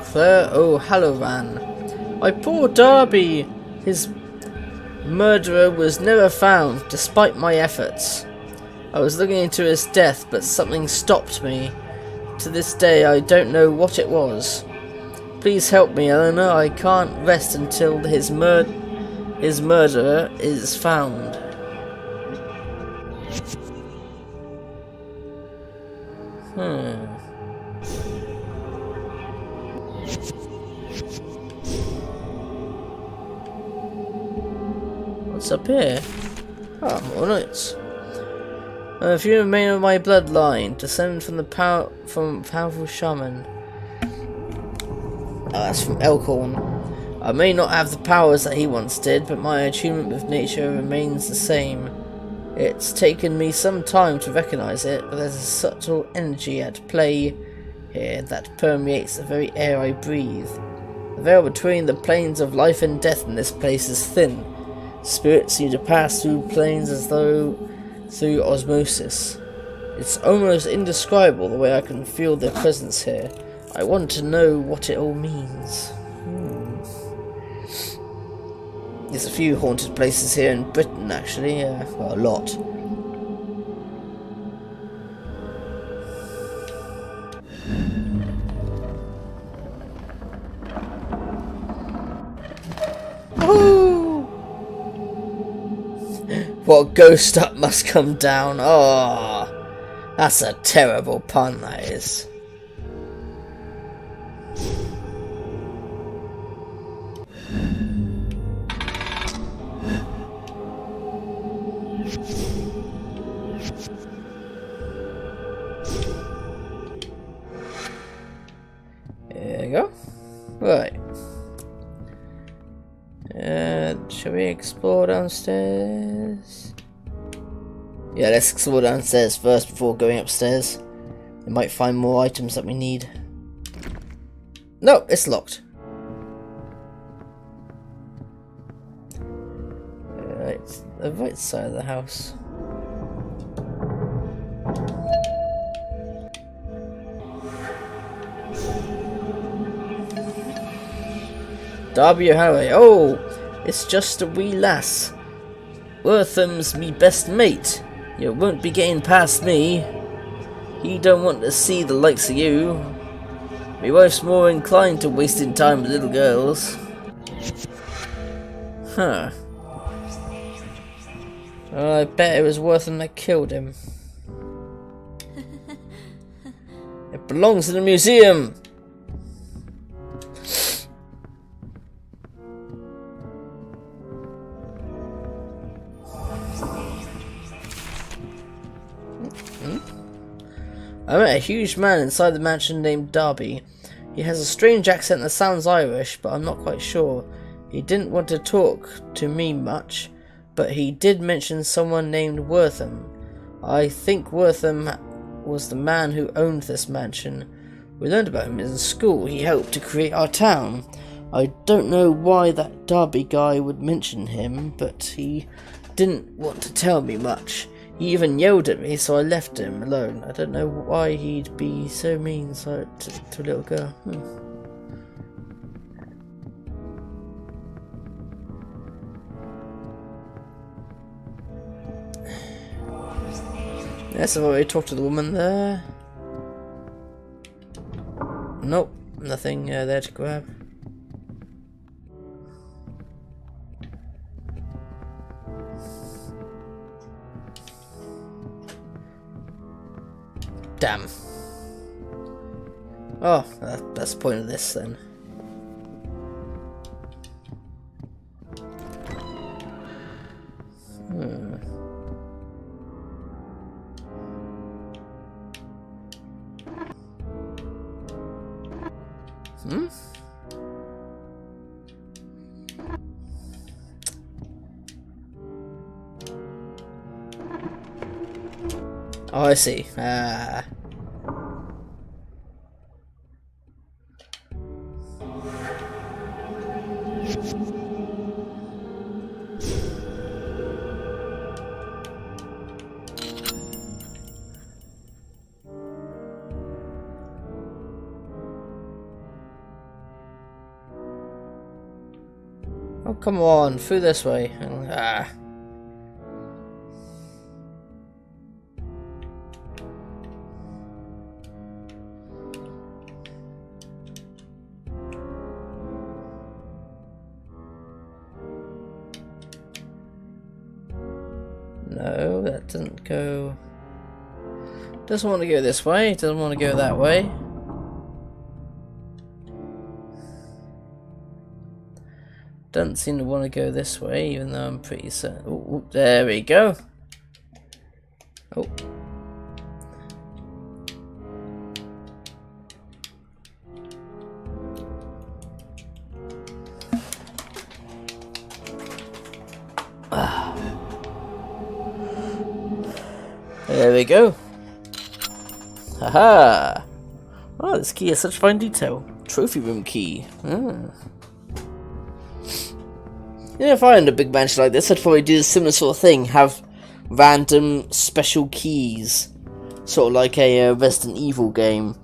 Claire O'Halloran. My poor Darby. His murderer was never found, despite my efforts. I was looking into his death, but something stopped me. To this day, I don't know what it was. Please help me, Eleanor. I can't rest until his murderer is found. What's up here? Ah, more notes. If you remain of my bloodline, descended from a powerful shaman. Oh, that's from Elkhorn. I may not have the powers that he once did, but my attunement with nature remains the same. It's taken me some time to recognize it, but there's a subtle energy at play here that permeates the very air I breathe. The veil between the planes of life and death in this place is thin. Spirits seem to pass through planes as though through osmosis. It's almost indescribable the way I can feel their presence here. I want to know what it all means. There's a few haunted places here in Britain, actually. Well, a lot. What ghost up must come down? Oh, that's a terrible pun, that is. There you go. Right. Shall we explore downstairs? Yeah, let's explore downstairs first before going upstairs. We might find more items that we need. No, it's locked. Alright. the right side of the house. Darby O'Halloran. Oh, it's just a wee lass. Wortham's me best mate. You won't be getting past me. He don't want to see the likes of you. My wife's more inclined to wasting time with little girls. Huh. Well, I bet it was Wortham that killed him. It belongs in the museum. I met a huge man inside the mansion named Darby. He has a strange accent that sounds Irish, but I'm not quite sure. He didn't want to talk to me much, but he did mention someone named Wortham. I think Wortham was the man who owned this mansion. We learned about him in school. He helped to create our town. I don't know why that Darby guy would mention him, but he didn't want to tell me much. He even yelled at me, so I left him alone. I don't know why he'd be so mean to a little girl. Yes, I've already talked to the woman there. Nope, nothing there to grab. Damn. Oh, that's the point of this then. Oh, I see. Oh, come on, through this way. No, that doesn't go. Doesn't want to go this way, doesn't want to go that way. Doesn't seem to want to go this way, even though I'm pretty certain. Ooh, there we go. Oh. There we go. Haha! Oh, this key has such fine detail. Trophy room key. Yeah, if I owned a big mansion like this, I'd probably do a similar sort of thing. Have random special keys. Sort of like a Resident Evil game.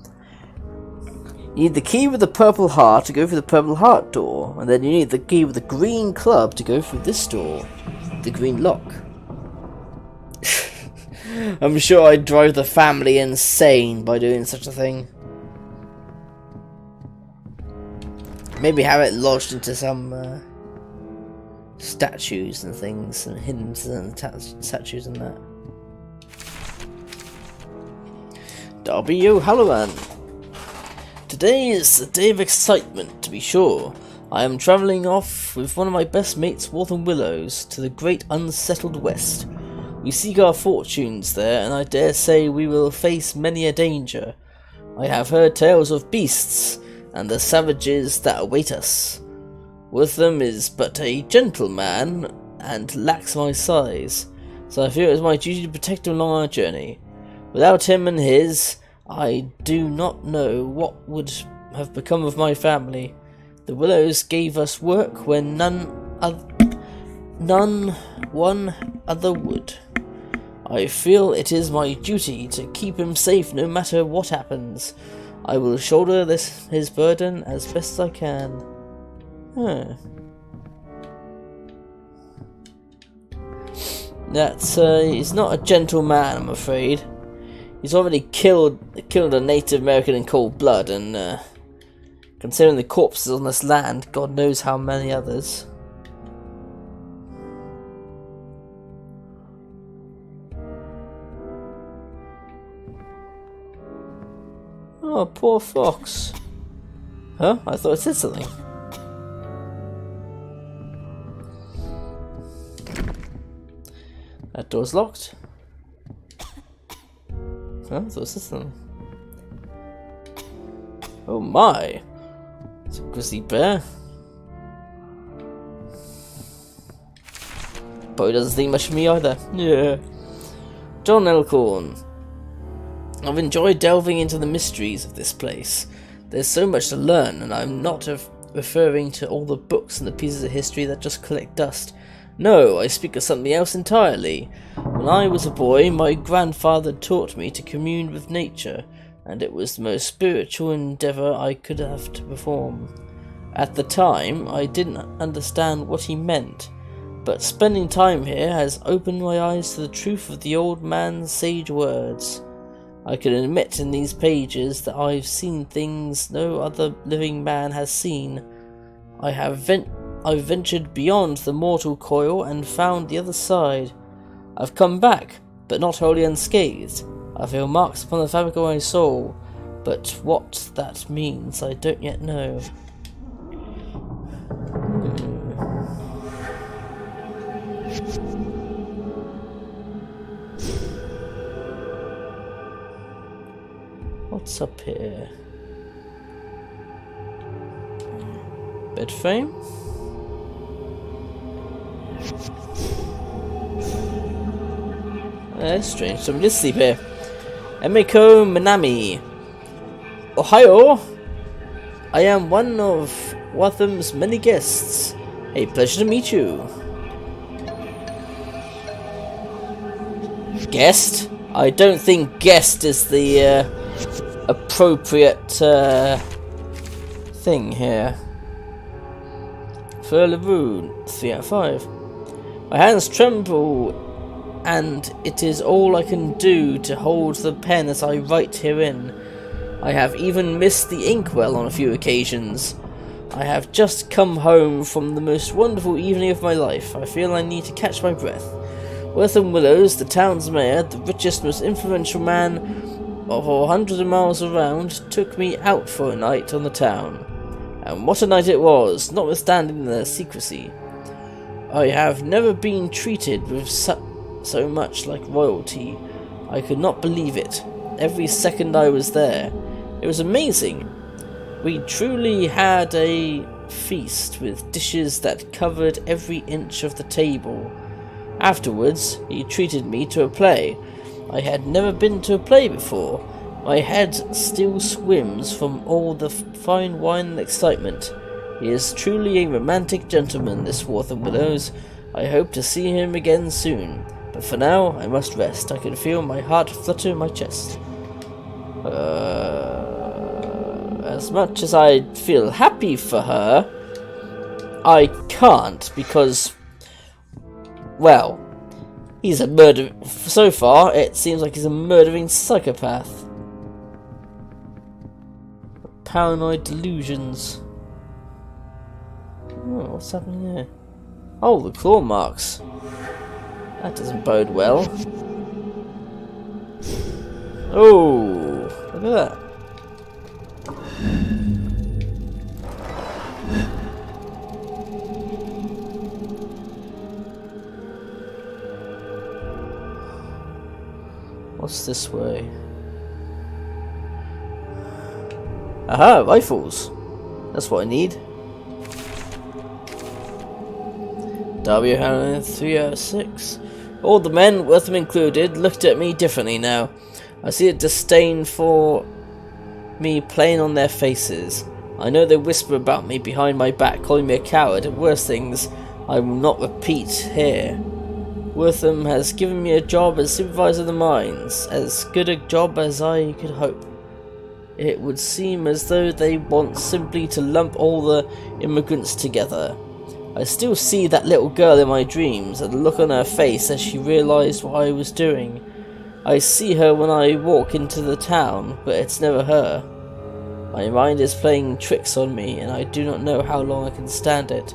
You need the key with the purple heart to go through the purple heart door. And then you need the key with the green club to go through this door. The green lock. I'm sure I'd drive the family insane by doing such a thing. Maybe have it lodged into some statues and things, and hidden statues and that. Darby O'Halloran. Today is a day of excitement, to be sure. I am travelling off with one of my best mates, Willows, to the great unsettled west. We seek our fortunes there, and I dare say we will face many a danger. I have heard tales of beasts, and the savages that await us. Wortham is but a gentleman, and lacks my size, so I feel it is my duty to protect him along our journey. Without him and his, I do not know what would have become of my family. The Willows gave us work when none other... none one other would. I feel it is my duty to keep him safe no matter what happens. I will shoulder his burden as best I can. He's not a gentle man, I'm afraid. He's already killed a Native American in cold blood, and considering the corpses on this land, God knows how many others. Oh, poor fox. Huh? I thought it said something. That door's locked. Huh? I thought it said something. Oh my! It's a grizzly bear. But he doesn't think much of me either. Yeah. John Elkhorn. I've enjoyed delving into the mysteries of this place. There's so much to learn, and I'm not referring to all the books and the pieces of history that just collect dust. No, I speak of something else entirely. When I was a boy, my grandfather taught me to commune with nature, and it was the most spiritual endeavour I could have to perform. At the time, I didn't understand what he meant, but spending time here has opened my eyes to the truth of the old man's sage words. I can admit in these pages that I've seen things no other living man has seen. I've ventured beyond the mortal coil and found the other side. I've come back, but not wholly unscathed. I feel marks upon the fabric of my soul, but what that means I don't yet know. What's up here? Bed frame? That's strange. Somebody did sleep here. Emiko Minami. Ohio! I am one of Watham's many guests. A pleasure to meet you. Guest? I don't think guest is the appropriate thing here. Furlevoon, 3 out of 5. My hands tremble, and it is all I can do to hold the pen as I write herein. I have even missed the inkwell on a few occasions. I have just come home from the most wonderful evening of my life. I feel I need to catch my breath. Wortham Willows, the town's mayor, the richest, most influential man of 100 miles around, took me out for a night on the town. And what a night it was, notwithstanding the secrecy. I have never been treated with so much like royalty. I could not believe it. Every second I was there. It was amazing. We truly had a feast with dishes that covered every inch of the table. Afterwards, he treated me to a play. I had never been to a play before. My head still swims from all the fine wine and excitement. He is truly a romantic gentleman, this Wortham Willows. I hope to see him again soon. But for now, I must rest. I can feel my heart flutter in my chest. As much as I feel happy for her, I can't because, well, he's a murder. So far, it seems like he's a murdering psychopath. Paranoid delusions. Oh, what's happening here? Oh, the claw marks. That doesn't bode well. Oh, look at that. What's this way? Aha, rifles. That's what I need. W had 3 out of 6. All the men, Wortham included, looked at me differently now. I see a disdain for me plain on their faces. I know they whisper about me behind my back, calling me a coward and worse things, I will not repeat here. Wortham has given me a job as supervisor of the mines, as good a job as I could hope. It would seem as though they want simply to lump all the immigrants together. I still see that little girl in my dreams, and the look on her face as she realised what I was doing. I see her when I walk into the town, but it's never her. My mind is playing tricks on me, and I do not know how long I can stand it.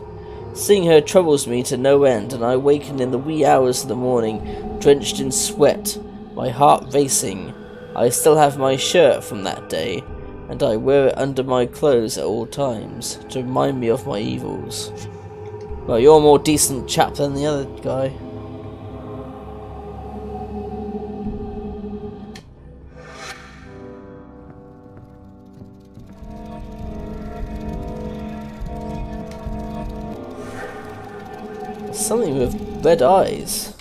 Seeing her troubles me to no end, and I waken in the wee hours of the morning, drenched in sweat, my heart racing. I still have my shirt from that day, and I wear it under my clothes at all times, to remind me of my evils. Well, you're a more decent chap than the other guy. Something with red eyes.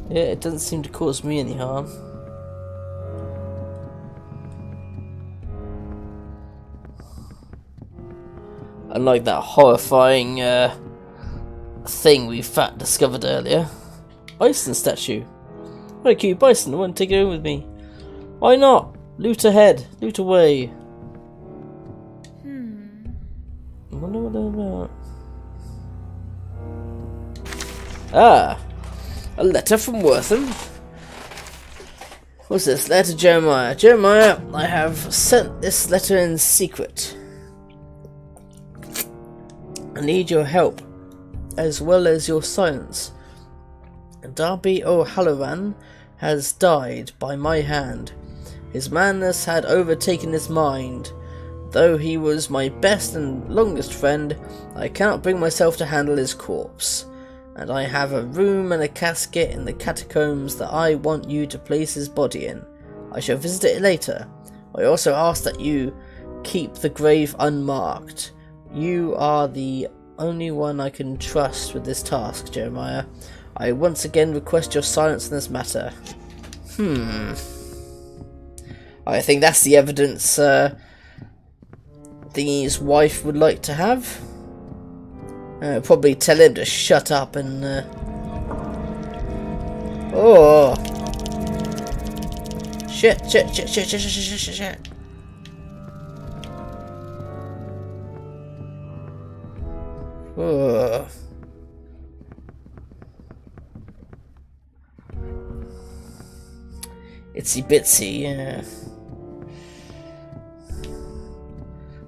Yeah, it doesn't seem to cause me any harm. Unlike that horrifying thing we discovered earlier. Bison statue. What a cute bison, I want to take it home with me. Why not? Loot ahead, loot away. I wonder what they're about. Ah! A letter from Wortham. What's this? Letter to Jeremiah. Jeremiah, I have sent this letter in secret. I need your help, as well as your silence. Darby O'Halloran has died by my hand. His madness had overtaken his mind. Though he was my best and longest friend, I cannot bring myself to handle his corpse. And I have a room and a casket in the catacombs that I want you to place his body in. I shall visit it later. I also ask that you keep the grave unmarked. You are the only one I can trust with this task, Jeremiah. I once again request your silence in this matter. I think that's the evidence Thingy's wife would like to have. Probably tell him to shut up and oh shit. Oh. Itsy bitsy, yeah.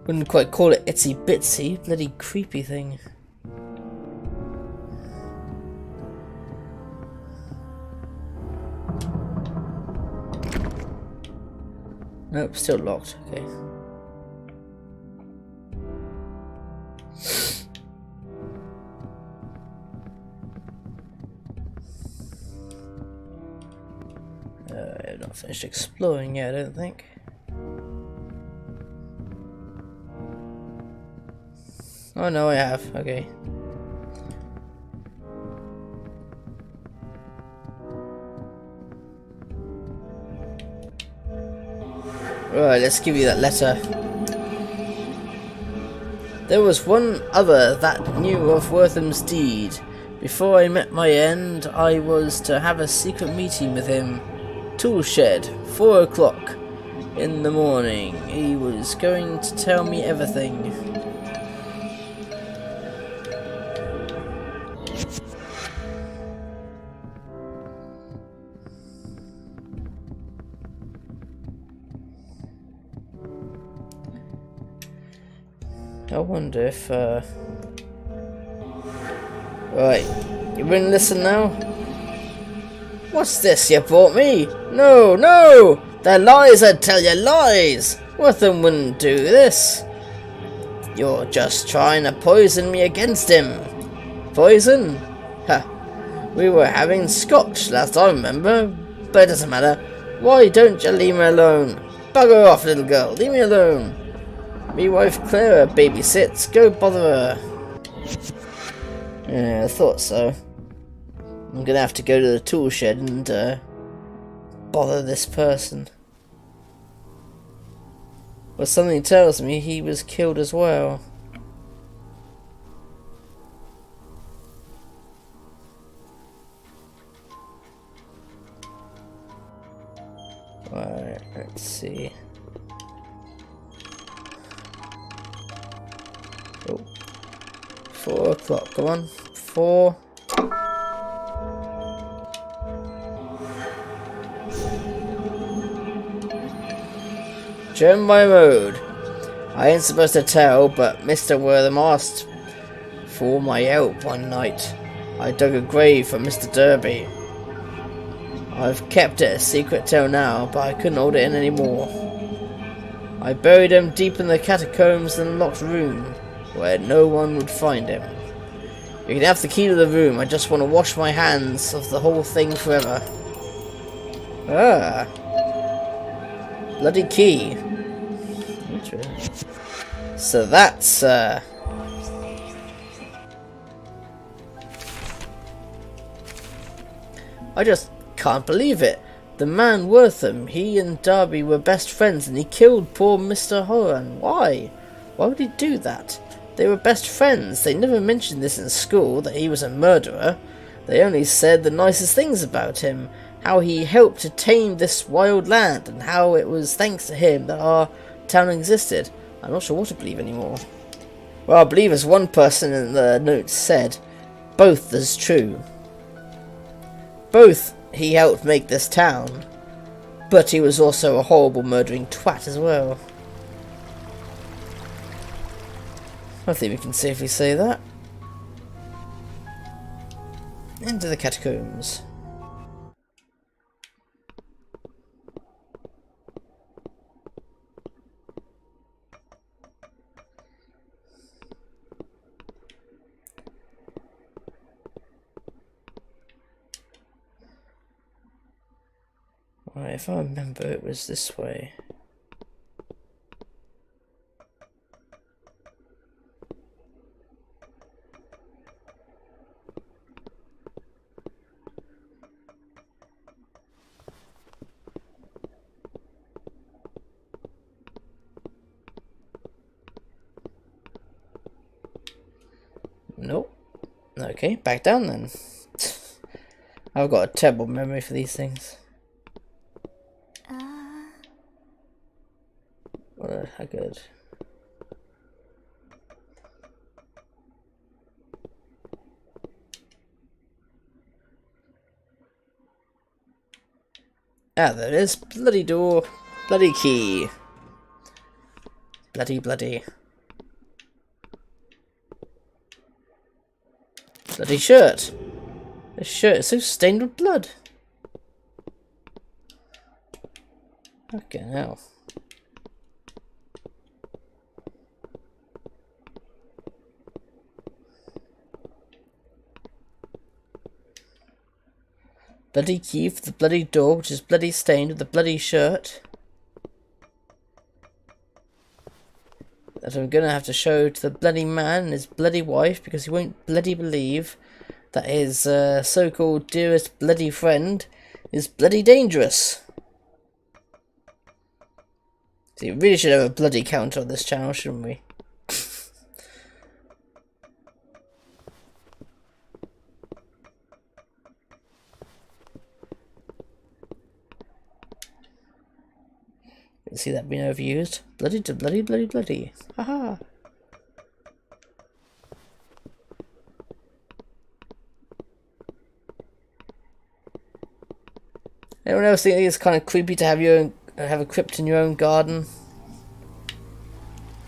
Wouldn't quite call it itsy bitsy, bloody creepy thing. Nope, still locked, okay. I've not finished exploring yet, I don't think. Oh no, I have, okay. Right, let's give you that letter. There was one other that knew of Wortham's deed. Before I met my end, I was to have a secret meeting with him. Tool shed, 4 o'clock in the morning. He was going to tell me everything. I wonder if, Right, you wouldn't listen now? What's this you brought me? No, no! They're lies, I tell you, lies! Wortham wouldn't do this. You're just trying to poison me against him. Poison? Ha! We were having scotch last I remember, but it doesn't matter. Why don't you leave me alone? Bugger off, little girl, leave me alone. Me wife Clara babysits, go bother her. Yeah, I thought so. I'm gonna have to go to the tool shed and bother this person. But something tells me he was killed as well. Alright, let's see. Oh. 4 o'clock, come on. 4. Jeremiah Road. I ain't supposed to tell, but Mr. Wortham asked for my help one night. I dug a grave for Mr. Derby. I've kept it a secret till now, but I couldn't hold it in anymore. I buried him deep in the catacombs in a locked room, where no one would find him. You can have the key to the room, I just want to wash my hands of the whole thing forever. Ah. Bloody key. So that's, I just can't believe it. The man Wortham, he and Darby were best friends and he killed poor Mr. Horan. Why? Why would he do that? They were best friends. They never mentioned this in school, that he was a murderer. They only said the nicest things about him. How he helped to tame this wild land, and how it was thanks to him that our town existed. I'm not sure what to believe anymore. Well, I believe, as one person in the notes said, both is true. Both he helped make this town, but he was also a horrible murdering twat as well. I think we can safely say that. Into the catacombs. Right, if I remember, it was this way. Nope. Okay, back down then. I've got a terrible memory for these things. How good. Ah, there it is. Bloody door. Bloody key. Bloody. Bloody shirt. This shirt is so stained with blood. Fucking hell. Bloody key for the bloody door, which is bloody stained with the bloody shirt. That I'm gonna have to show to the bloody man and his bloody wife, because he won't bloody believe that his so-called dearest bloody friend is bloody dangerous. So you really should have a bloody counter on this channel, shouldn't we? See that being overused? Bloody to bloody. Haha. Anyone else think it's kind of creepy to have your own, have a crypt in your own garden?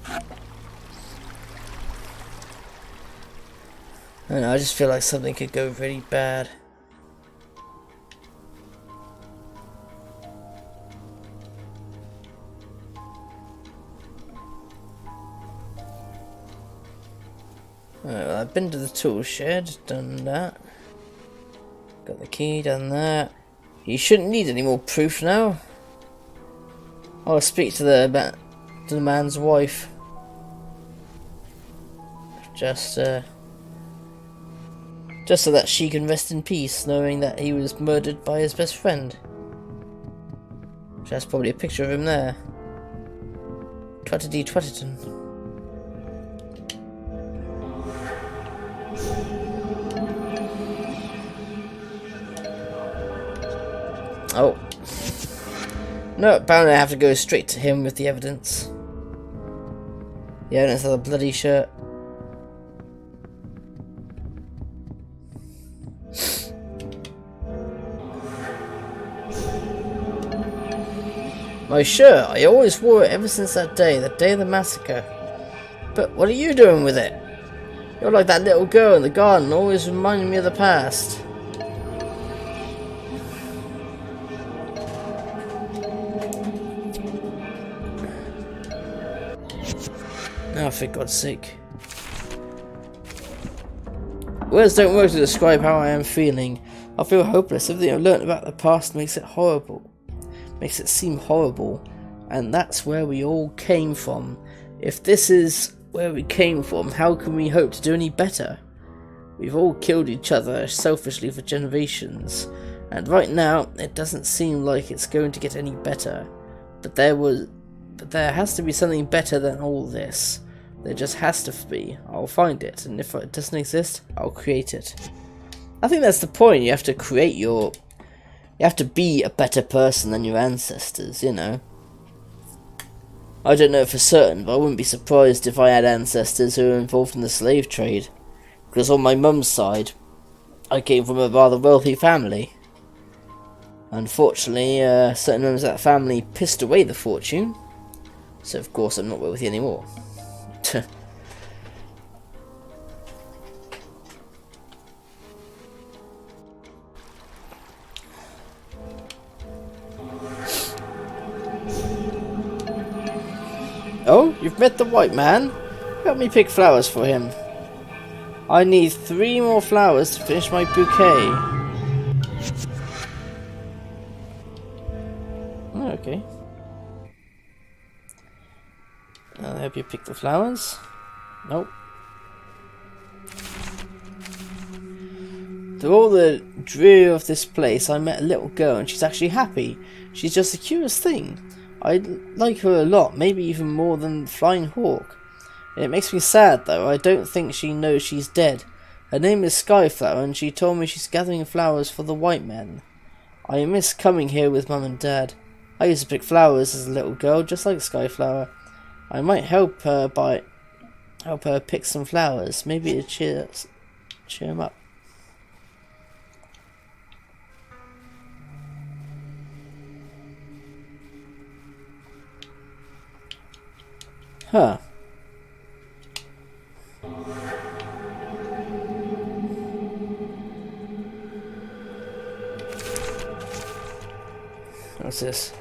I don't know, I just feel like something could go really bad. Alright, well, I've been to the tool shed, done that. Got the key, done that. You shouldn't need any more proof now. I'll speak to the man's wife. Just so that she can rest in peace, knowing that he was murdered by his best friend. That's probably a picture of him there. Twatty Twatterton. Oh. No, apparently I have to go straight to him with the evidence. The evidence of the bloody shirt. My shirt, I always wore it ever since that day, the day of the massacre. But what are you doing with it? You're like that little girl in the garden, always reminding me of the past. Oh, for God's sake. Words don't work to describe how I am feeling. I feel hopeless. Everything I've learnt about the past makes it horrible. Makes it seem horrible. And that's where we all came from. If this is where we came from, how can we hope to do any better? We've all killed each other selfishly for generations. And right now, it doesn't seem like it's going to get any better. But there has to be something better than all this. There just has to be. I'll find it, and if it doesn't exist, I'll create it. I think that's the point. You have to create your... You have to be a better person than your ancestors, you know. I don't know for certain, but I wouldn't be surprised if I had ancestors who were involved in the slave trade. Because on my mum's side, I came from a rather wealthy family. Unfortunately, certain members of that family pissed away the fortune. So of course I'm not wealthy anymore. Oh, you've met the white man? Help me pick flowers for him. I need 3 more flowers to finish my bouquet. Oh, okay. I'll help you pick the flowers. Nope. Through all the dreary of this place, I met a little girl and she's actually happy. She's just the cutest thing. I like her a lot, maybe even more than Flying Hawk. It makes me sad though, I don't think she knows she's dead. Her name is Skyflower and she told me she's gathering flowers for the white men. I miss coming here with Mum and Dad. I used to pick flowers as a little girl, just like Skyflower. I might help her pick some flowers, maybe to cheer him up. Huh. What's this?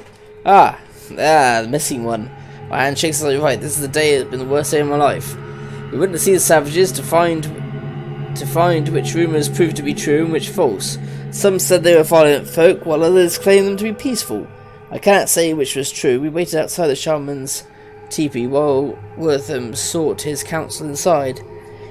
The missing one. My handshake's like right. This is the day that's been the worst day of my life. We went to see the savages to find which rumours proved to be true and which false. Some said they were violent folk, while others claimed them to be peaceful. I cannot say which was true. We waited outside the shaman's teepee while Wortham sought his counsel inside.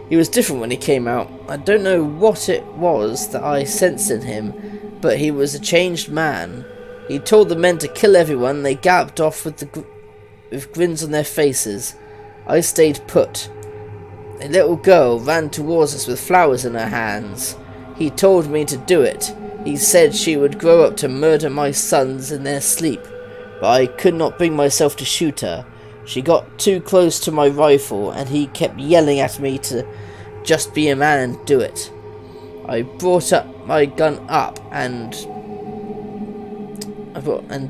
He was different when he came out. I don't know what it was that I sensed in him, but he was a changed man. He told the men to kill everyone. They galloped off with grins on their faces. I stayed put. A little girl ran towards us with flowers in her hands. He told me to do it. He said she would grow up to murder my sons in their sleep, but I could not bring myself to shoot her. She got too close to my rifle and he kept yelling at me to just be a man and do it. I brought up my gun up and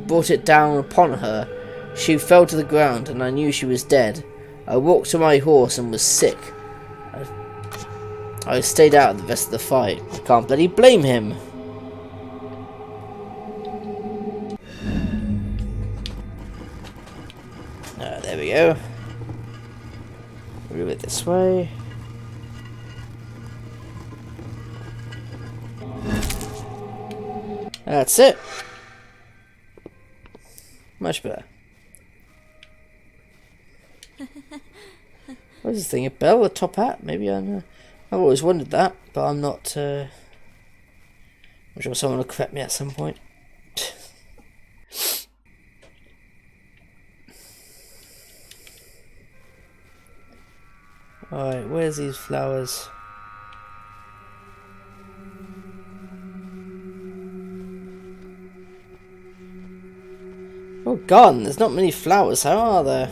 brought it down upon her. She fell to the ground and I knew she was dead. I walked to my horse and was sick. I stayed out the rest of the fight. I can't bloody blame him. There we go. Move it this way. That's it. Much better. What is this thing? A bell? A top hat? Maybe I know. I've always wondered that, but I'm not. I'm sure someone will correct me at some point. Alright, where's these flowers? Oh god, there's not many flowers, how are there?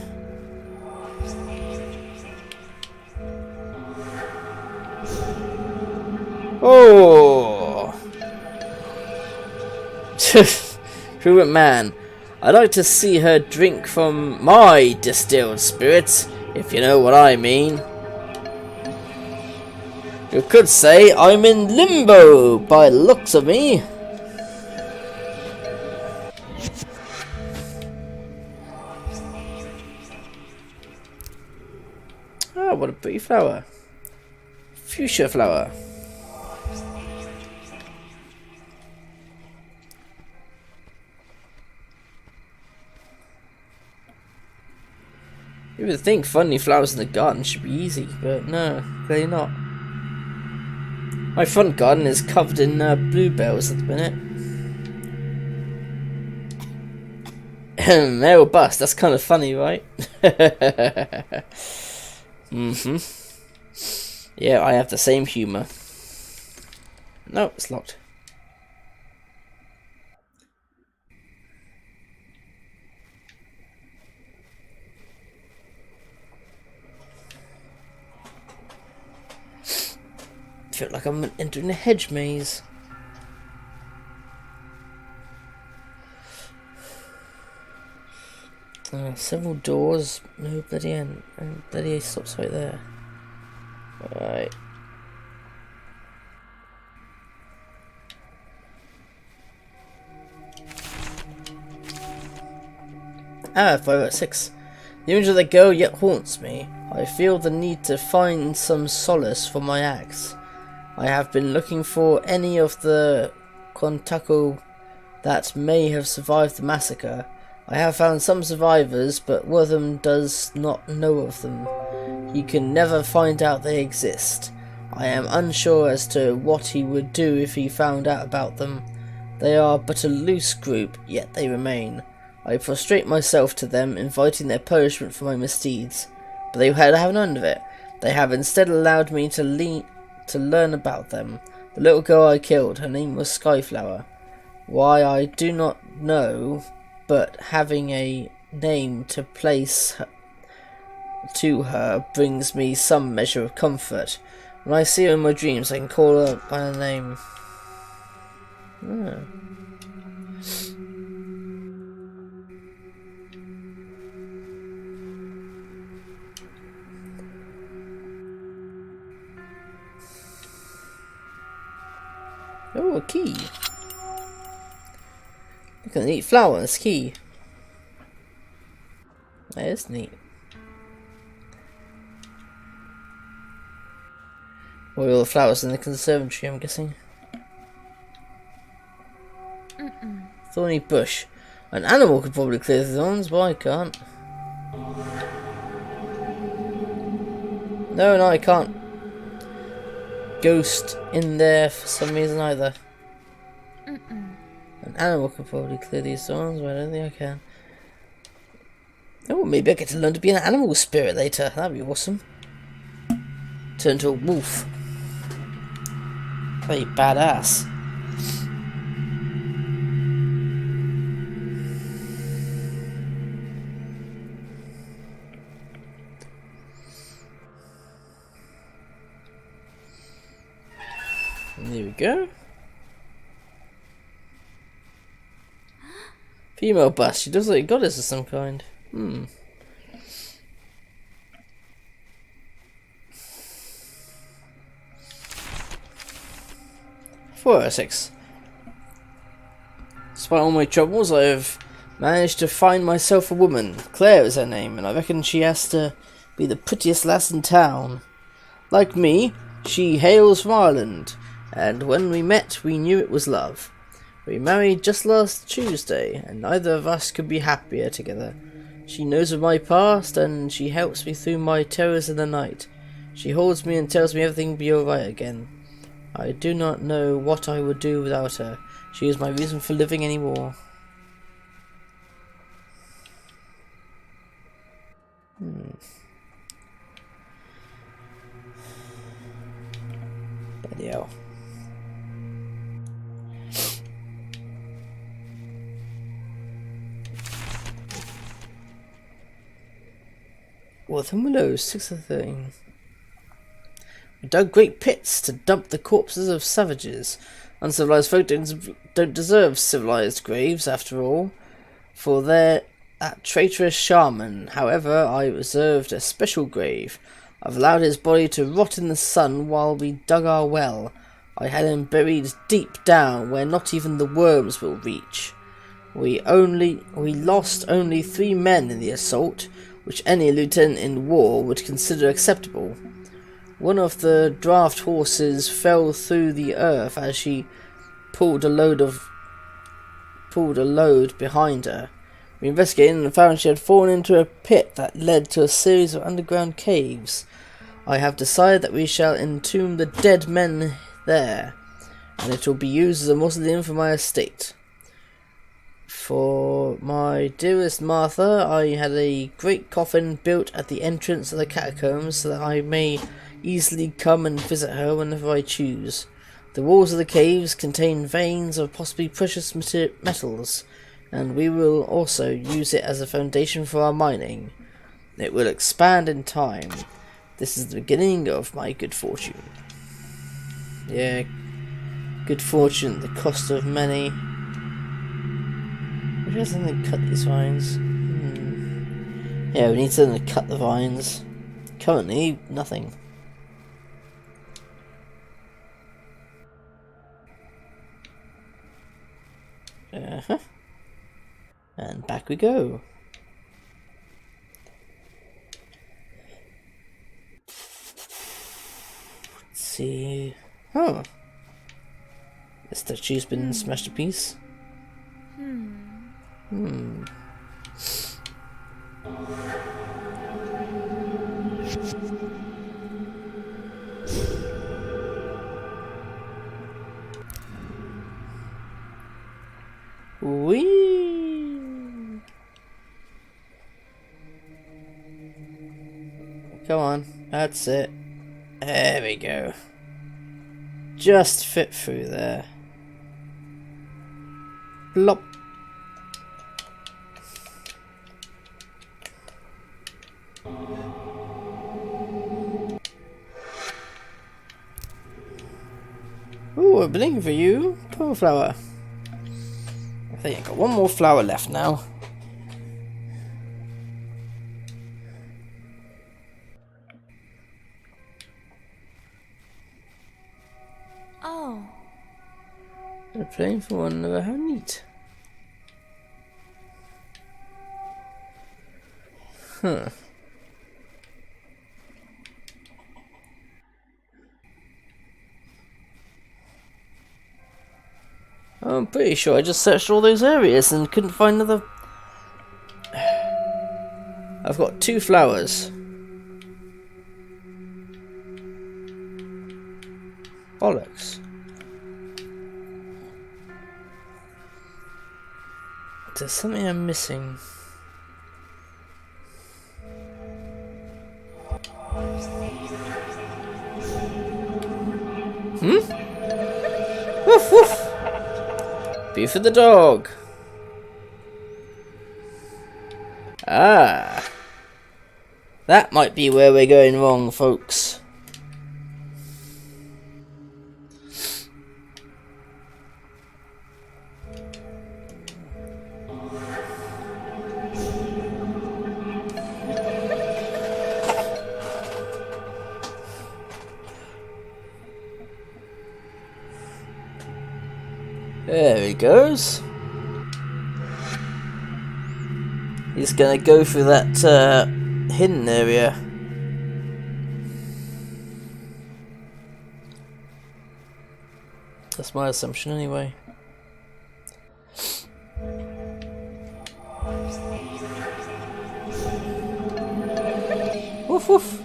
Oh! Truant man, I'd like to see her drink from my distilled spirits, if you know what I mean. You could say I'm in limbo, by the looks of me. Oh, what a pretty flower. Fuchsia flower. You would think finding flowers in the garden should be easy, but no, clearly not. My front garden is covered in bluebells at the minute. Male bust, that's kind of funny, right? Yeah, I have the same humour. No, it's locked. I feel like I'm entering a hedge maze. Several doors, no bloody end, and bloody stops right there. Alright. Ah, 506. The image of the girl yet haunts me. I feel the need to find some solace for my acts. I have been looking for any of the Kontako that may have survived the massacre. I have found some survivors, but one of them does not know of them. He can never find out they exist. I am unsure as to what he would do if he found out about them. They are but a loose group, yet they remain. I prostrate myself to them, inviting their punishment for my misdeeds. But they have none of it. They have instead allowed me to learn about them. The little girl I killed, her name was Skyflower. Why I do not know, but having a name to place to her brings me some measure of comfort. When I see her in my dreams, I can call her by her name. Oh, a key. Look at the neat flower on this key. That is neat. Well, all the flowers in the conservatory, I'm guessing. Thorny bush. An animal could probably clear the thorns, but I can't. No, I can't. Ghost in there for some reason either. An animal could probably clear these thorns, but I don't think I can. Oh, maybe I get to learn to be an animal spirit later. That'd be awesome. Turn to a wolf. Pretty badass. There we go. Female bust. She does look like a goddess of some kind. 406. Despite all my troubles, I have managed to find myself a woman. Claire is her name, and I reckon she has to be the prettiest lass in town. Like me, she hails from Ireland, and when we met, we knew it was love. We married just last Tuesday, and neither of us could be happier together. She knows of my past, and she helps me through my terrors in the night. She holds me and tells me everything will be alright again. I do not know what I would do without her. She is my reason for living anymore. Bloody hell. Worth and Willows, 6 of 13. We dug great pits to dump the corpses of savages. Uncivilized folk don't deserve civilized graves, after all, for they're that traitorous shaman. However, I reserved a special grave. I've allowed his body to rot in the sun while we dug our well. I had him buried deep down where not even the worms will reach. We lost only 3 men in the assault, which any lieutenant in war would consider acceptable. One of the draft horses fell through the earth as she pulled a load behind her. We investigated and found she had fallen into a pit that led to a series of underground caves. I have decided that we shall entomb the dead men there, and it will be used as a mausoleum for my estate. For my dearest Martha, I had a great coffin built at the entrance of the catacombs so that I may easily come and visit her whenever I choose. The walls of the caves contain veins of possibly precious metals, and we will also use it as a foundation for our mining. It will expand in time. This is the beginning of my good fortune. Yeah, good fortune at the cost of many. We need something to cut these vines. Yeah, we need something to cut the vines. Currently, nothing. And back we go. Let's see. Oh. The statue's been smashed to piece. Whee! Come on, that's it. There we go. Just fit through there. Plop. Ooh, a bling for you, poor flower. I think I got one more flower left now. Oh. They're playing for one another, how neat. Huh. I'm pretty sure I just searched all those areas and couldn't find another. I've got 2 flowers. Bollocks. There's something I'm missing. Woof woof! Be for the dog. Ah. That might be where we're going wrong, folks. There he goes. He's gonna go through that hidden area. That's my assumption anyway. Woof woof.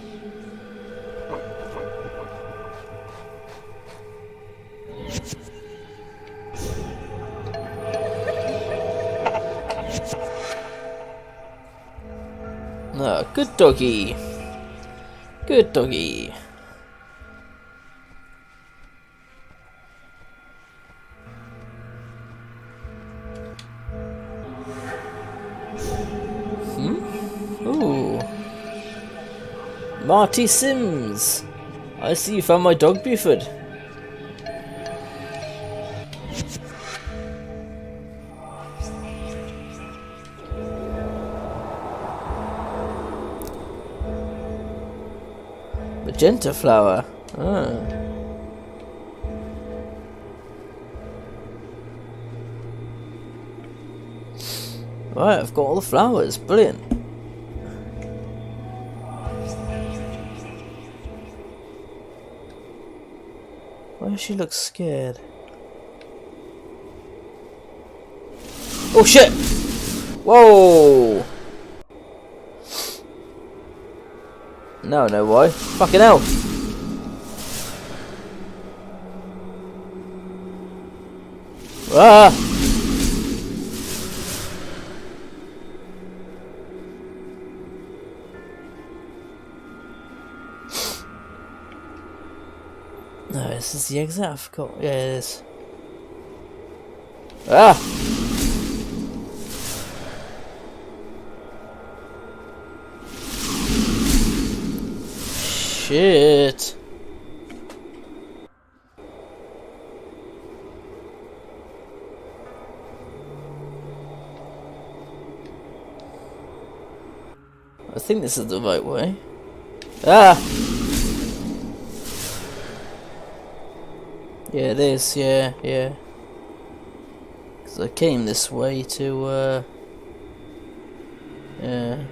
Oh, good doggy. Good doggy. Marty Sims! I see you found my dog Buford. Magenta flower. Ah. Right, I've got all the flowers. Brilliant. Why does she look scared? Oh shit! Whoa! No, no, why? Fucking hell! Ah! No, this is the exit. I forgot. Yeah, it is. Ah! Shit! I think this is the right way. Ah! Yeah, it is, yeah. Because I came this way to, yeah.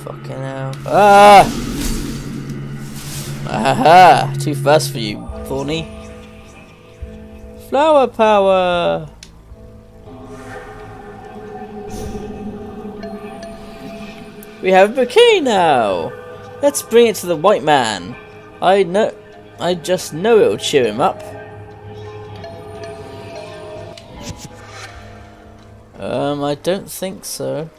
Fucking hell. Ah! Aha! Too fast for you, Thorny. Flower power! We have a bouquet now! Let's bring it to the white man. I just know it'll cheer him up. I don't think so.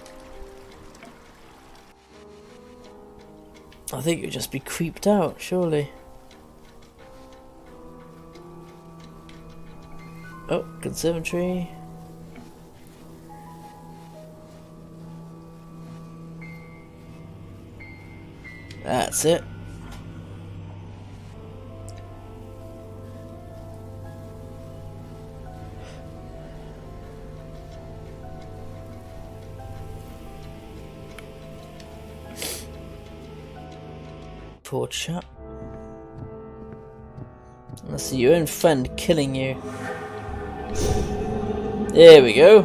I think you'd just be creeped out, surely. Oh, conservatory. That's it. Poor chap. I see your own friend killing you. There we go.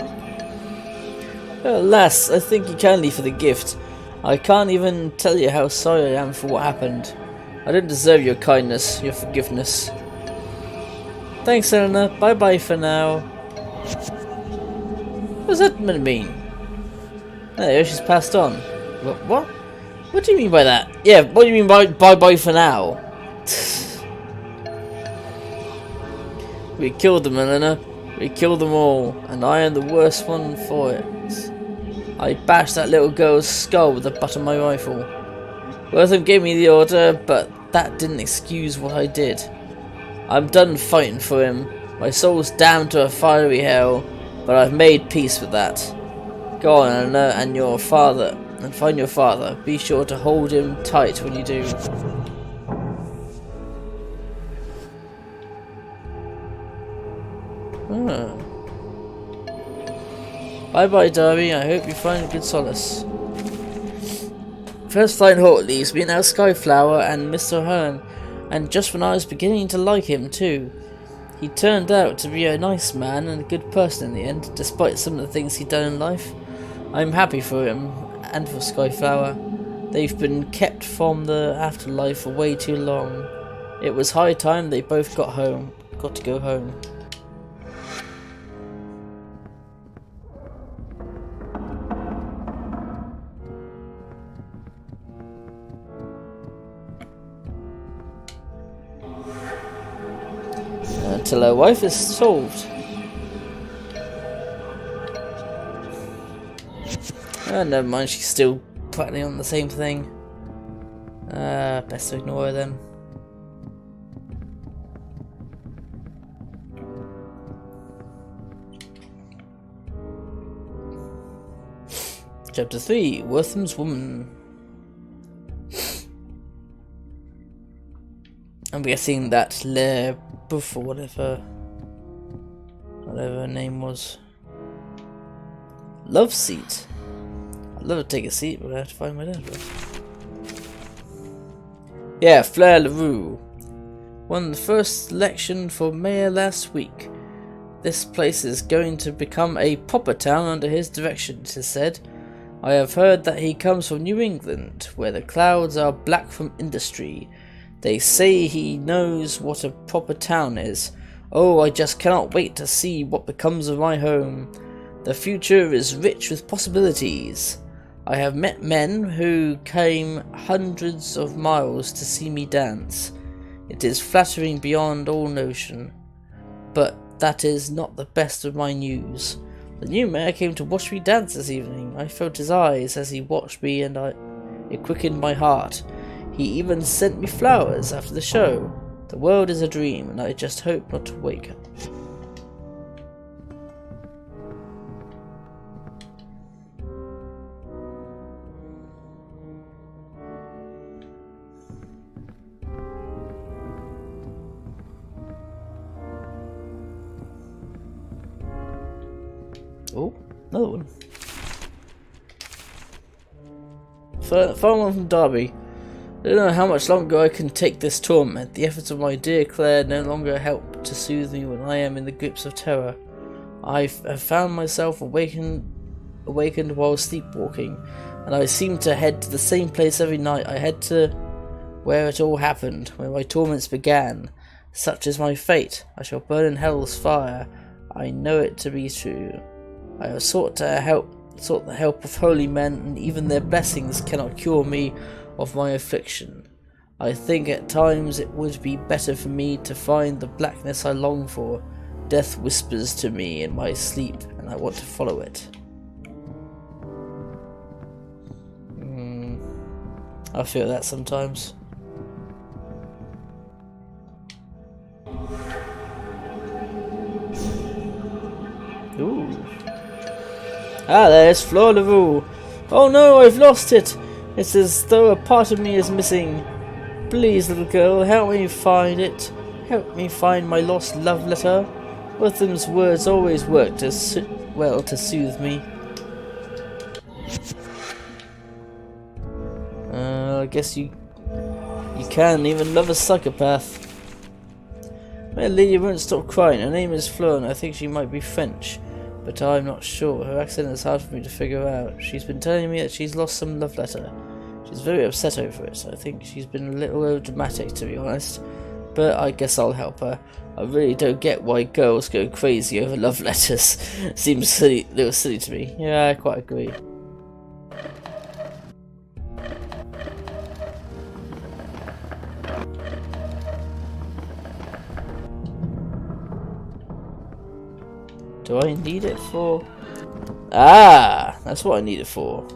Alas, I thank you kindly for the gift. I can't even tell you how sorry I am for what happened. I don't deserve your kindness, your forgiveness. Thanks, Eleanor. Bye bye for now. What does that mean? There, she's passed on. What? What do you mean by that? Yeah, what do you mean by bye bye for now? We killed them, Eleanor. We killed them all, and I am the worst one for it. I bashed that little girl's skull with the butt of my rifle. Wortham gave me the order, but that didn't excuse what I did. I'm done fighting for him. My soul's damned to a fiery hell, but I've made peace with that. Go on, Eleanor, and your father, and find your father. Be sure to hold him tight when you do. Bye bye, Darby. I hope you find good solace. First Flying Hawk leaves me, now Skyflower and Mr. Hearn, and just when I was beginning to like him too. He turned out to be a nice man and a good person in the end, despite some of the things he'd done in life. I'm happy for him and for Skyflower. They've been kept from the afterlife for way too long. It was high time they both got to go home. Until her wife is solved. Oh, never mind, she's still practically on the same thing. Best to ignore her then. Chapter 3, Wortham's Woman. I'm guessing that Le Buff or whatever her name was. Love seat. I'd love to take a seat, but I have to find my dad first. Yeah, Fleur LaRue won the first election for mayor last week. This place is going to become a proper town under his direction, it is said. I have heard that he comes from New England, where the clouds are black from industry. They say he knows what a proper town is. Oh, I just cannot wait to see what becomes of my home. The future is rich with possibilities. I have met men who came hundreds of miles to see me dance. It is flattering beyond all notion. But that is not the best of my news. The new mayor came to watch me dance this evening. I felt his eyes as he watched me, and it quickened my heart. He even sent me flowers after the show. The world is a dream, and I just hope not to wake up. Oh, another one. Final one from Derby. I don't know how much longer I can take this torment. The efforts of my dear Claire no longer help to soothe me when I am in the grips of terror. I have found myself awakened while sleepwalking, and I seem to head to the same place every night. I head to where it all happened, where my torments began. Such is my fate. I shall burn in hell's fire. I know it to be true. I have sought the help of holy men, and even their blessings cannot cure me of my affliction. I think at times it would be better for me to find the blackness I long for. Death whispers to me in my sleep, and I want to follow it. I feel that sometimes. Ooh. Ah, there's Fleur LaRue. Oh no, I've lost it. It's as though a part of me is missing. Please, little girl, help me find it. Help me find my lost love letter. Wortham's words always worked as well to soothe me. I guess you can even love a psychopath. My lady won't stop crying. Her name is Fleur, and I think she might be French, but I'm not sure. Her accent is hard for me to figure out. She's been telling me that she's lost some love letter. She's very upset over it. I think she's been a little overdramatic, to be honest, but I guess I'll help her. I really don't get why girls go crazy over love letters. Seems silly, a little silly to me. Yeah, I quite agree. Do I need it for? Ah, that's what I need it for.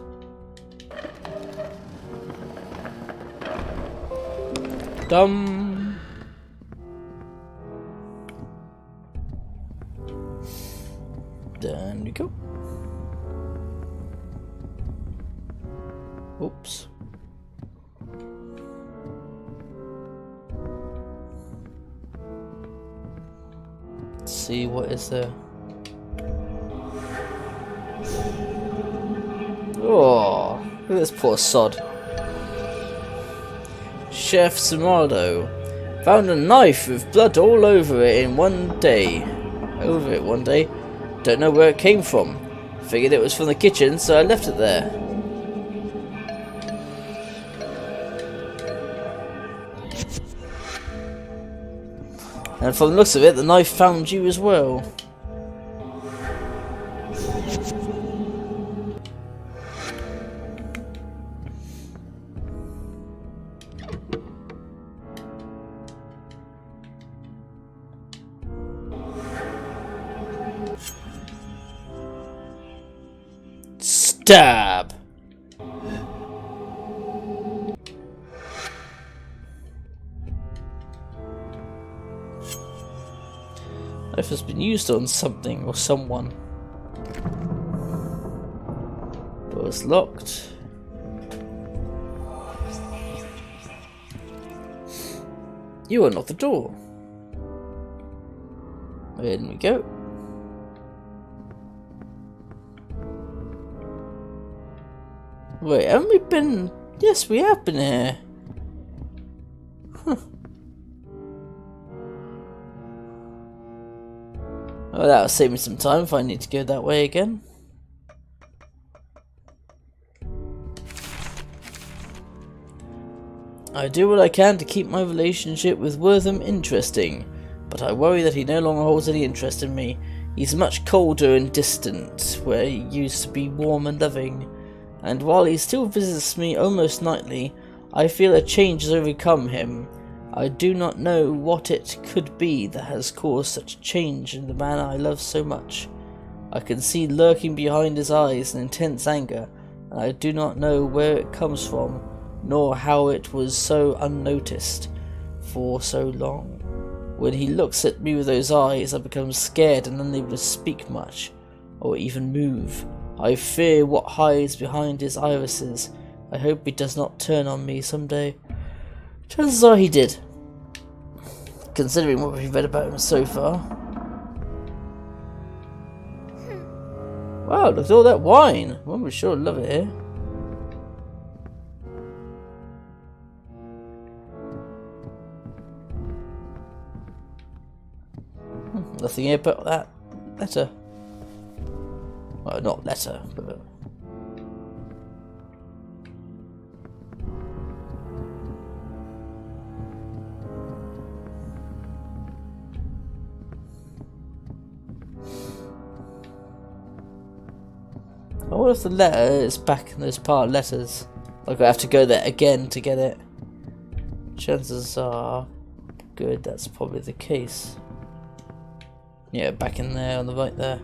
Dum. There we go. Oops. Let's see what is there. Oh, look at this poor sod. Chef Simardo found a knife with blood all over it one day. Don't know where it came from. Figured it was from the kitchen, so I left it there. And from the looks of it, the knife found you as well. Stab! Knife has been used on something or someone. Door's locked. You unlock the door. In we go. Wait, haven't we been... Yes, we have been here. Huh. Oh, that'll save me some time if I need to go that way again. I do what I can to keep my relationship with Wortham interesting, but I worry that he no longer holds any interest in me. He's much colder and distant, where he used to be warm and loving, and while he still visits me almost nightly, I feel a change has overcome him. I do not know what it could be that has caused such a change in the man I love so much. I can see lurking behind his eyes an intense anger, and I do not know where it comes from, nor how it was so unnoticed for so long. When he looks at me with those eyes, I become scared and unable to speak much, or even move. I fear what hides behind his irises. I hope he does not turn on me someday. Chances are he did, considering what we've read about him so far. Wow, look at all that wine! One would sure love it here. Nothing here but that letter. Well, not letter, but... I wonder if the letter is back in those part letters. Like I have to go there again to get it. Chances are good that's probably the case. Yeah, back in there on the right there.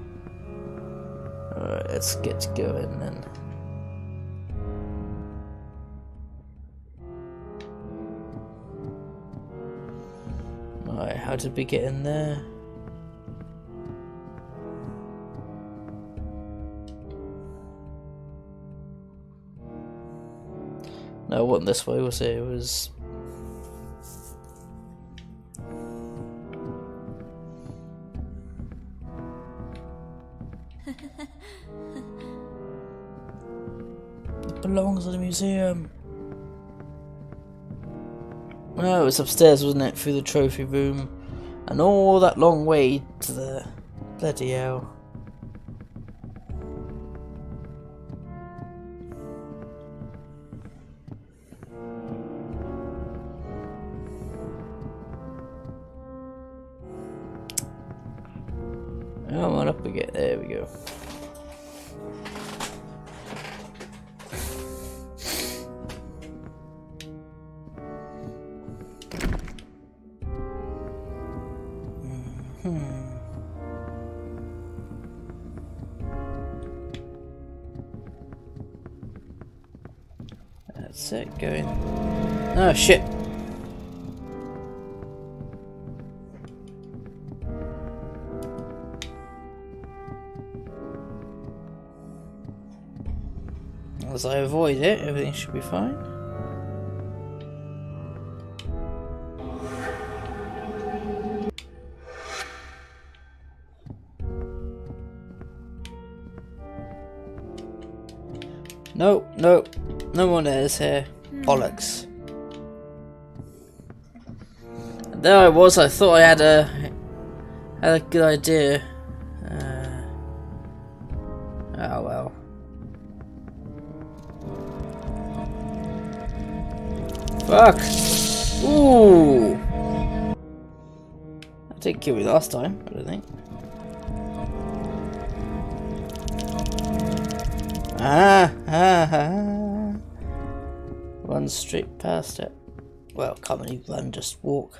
Alright, let's get going then. Alright, how did we get in there? No, it wasn't this way, was it? It was... It belongs in the museum. No, it was upstairs, wasn't it? Through the trophy room. And all that long way to the... Bloody hell. Come on up again. There we go. That's it, going. Oh shit! As I avoid it, everything should be fine. No, no, no one is here. Bollocks. And there I was. I thought I had a good idea. Oh well. Fuck! Ooh! That didn't kill me last time, I don't think. Run straight past it. Well, can't really run, just walk.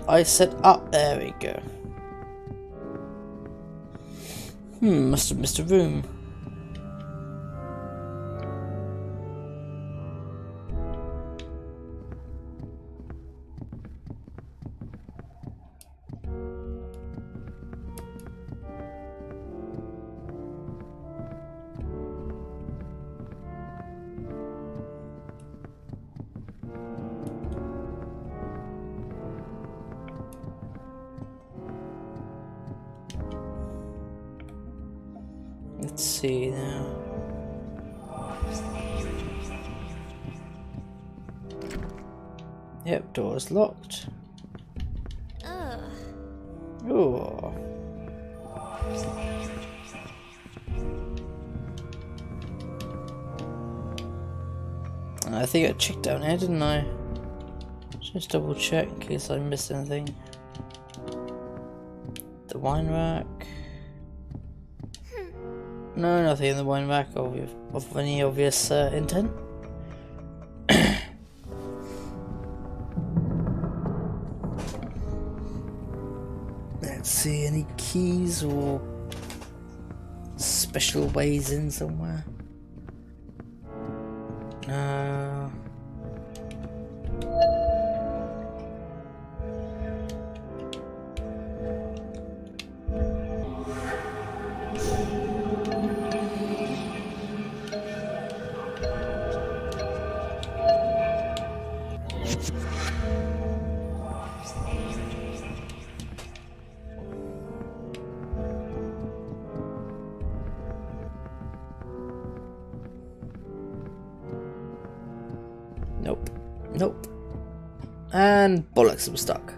I said up, there we go. Must have missed a room. Let's see now. Yep, door's locked. Ooh. I think I checked down here, didn't I? Just double check in case I missed anything. The wine rack. No, nothing in the wine rack of any obvious intent. Let's see, any keys or special ways in somewhere? No. Nope. Nope. And bollocks, I'm stuck.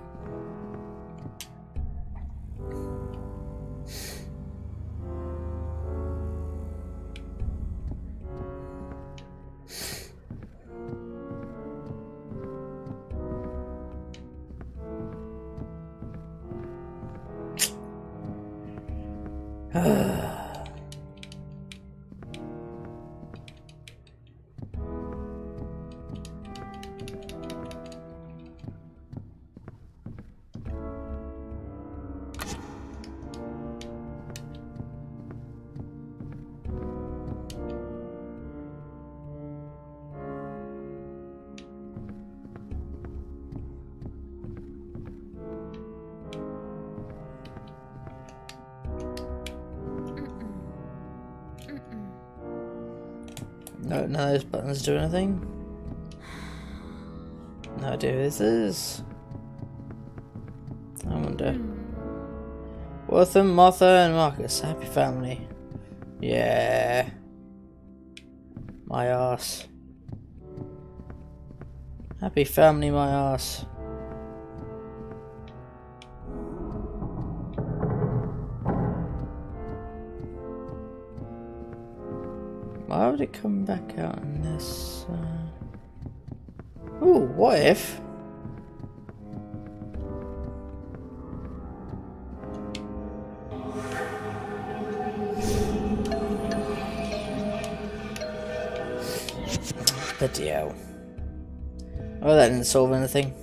No, none of those buttons do anything. No idea who this is. I wonder. Wortham, Martha, and Marcus. Happy family. Yeah. My arse. Happy family, my arse. Why would it come back out in this? Ooh, what if? Bloody hell. Oh, that didn't solve anything.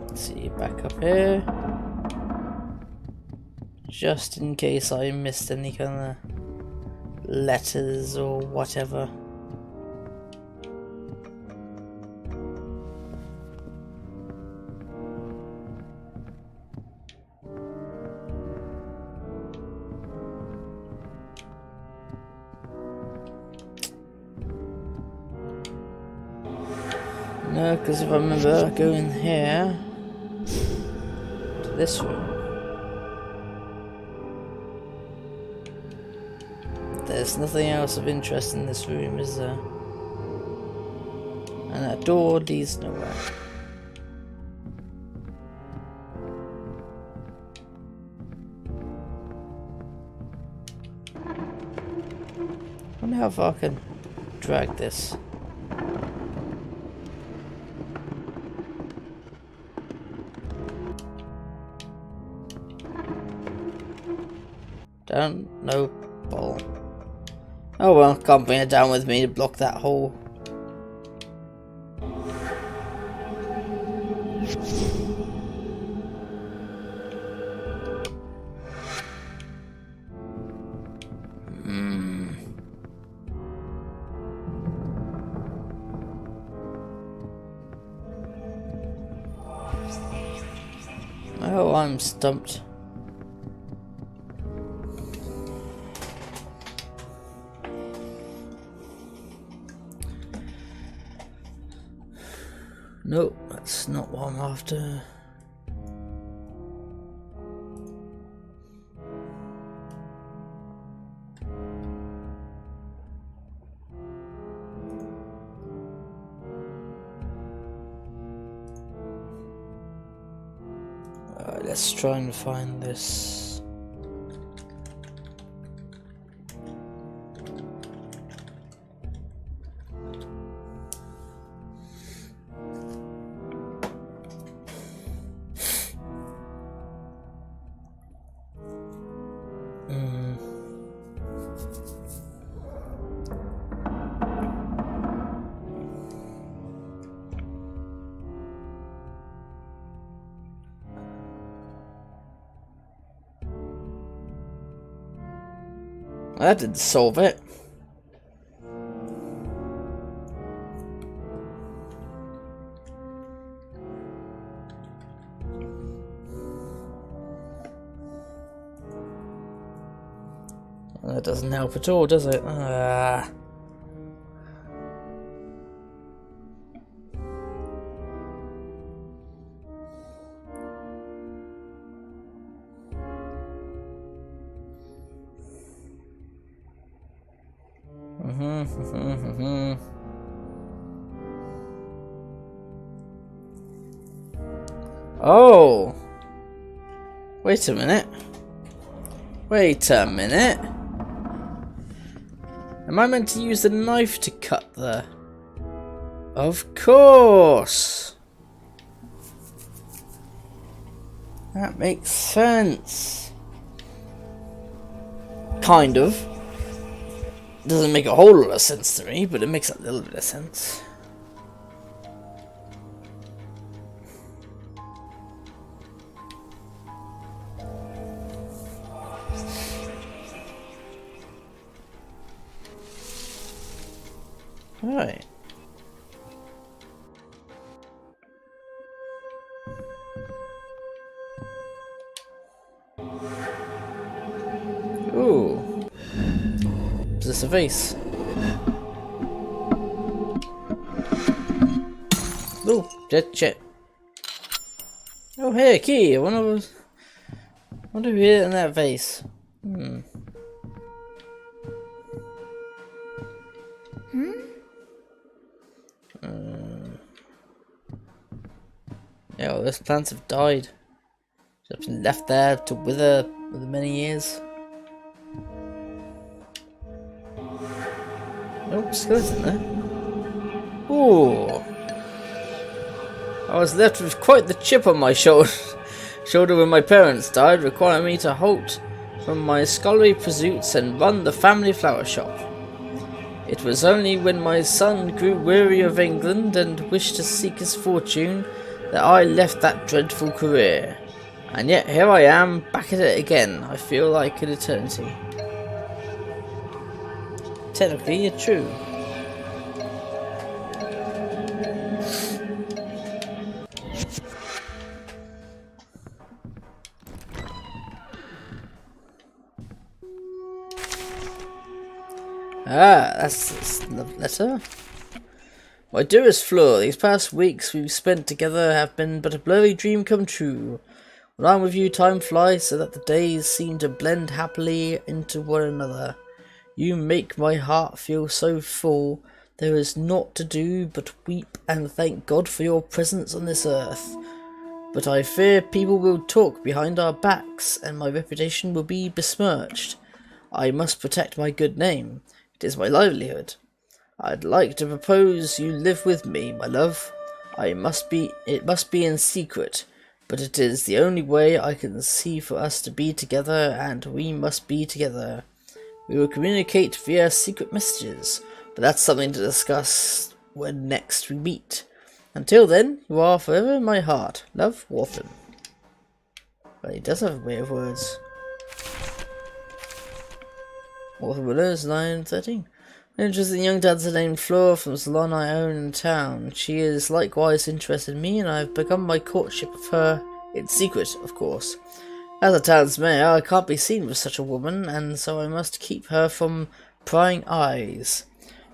Let's see, back up here. Just in case I missed any kind of letters or whatever. No, because if I remember going here to this room, there's nothing else of interest in this room, is there? And that door leads nowhere. I wonder how far I can drag this. Down, no ball. Oh well, can't bring it down with me to block that hole. Oh, I'm stumped. Nope, that's not what I'm after. Alright, let's try and find this. That didn't solve it. That doesn't help at all, does it? Oh! Wait a minute. Wait a minute. Am I meant to use the knife to cut the... Of course! That makes sense. Kind of. Doesn't make a whole lot of sense to me, but it makes a little bit of sense. Right. Ooh. Is this a vase? Oh, shit. Oh, hey, a key. I wonder if we hit it in that vase. Yeah, well, those plants have died. They've been left there to wither for many years. Oh, skeleton there. Ooh. I was left with quite the chip on my shoulder when my parents died, requiring me to halt from my scholarly pursuits and run the family flower shop. It was only when my son grew weary of England and wished to seek his fortune that I left that dreadful career. And yet here I am, back at it again. I feel like an eternity. Technically, you're true. Ah, that's the letter. My dearest Fleur, these past weeks we've spent together have been but a blurry dream come true. When I'm with you, time flies so that the days seem to blend happily into one another. You make my heart feel so full, there is naught to do but weep and thank God for your presence on this earth. But I fear people will talk behind our backs, and my reputation will be besmirched. I must protect my good name. It is my livelihood. I'd like to propose you live with me, my love. It must be in secret, but it is the only way I can see for us to be together, and we must be together. We will communicate via secret messages, but that's something to discuss when next we meet. Until then, you are forever in my heart. Love, Wathan. But he does have a way of words. Wathan Willows, 9:13. An interesting young dancer named Flora from the salon I own in town. She is likewise interested in me, and I have begun my courtship of her in secret, of course. As a town's mayor, I can't be seen with such a woman, and so I must keep her from prying eyes.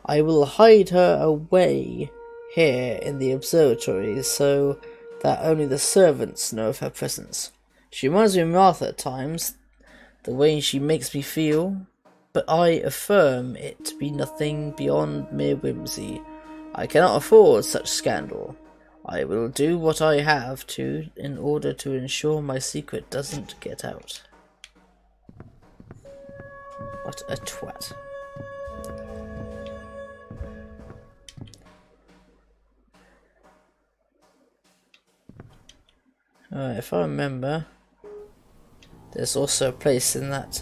I will hide her away here in the observatory, so that only the servants know of her presence. She reminds me of Martha at times, the way she makes me feel, but I affirm it to be nothing beyond mere whimsy. I cannot afford such scandal. I will do what I have to in order to ensure my secret doesn't get out. What a twat. Alright, if I remember, there's also a place in that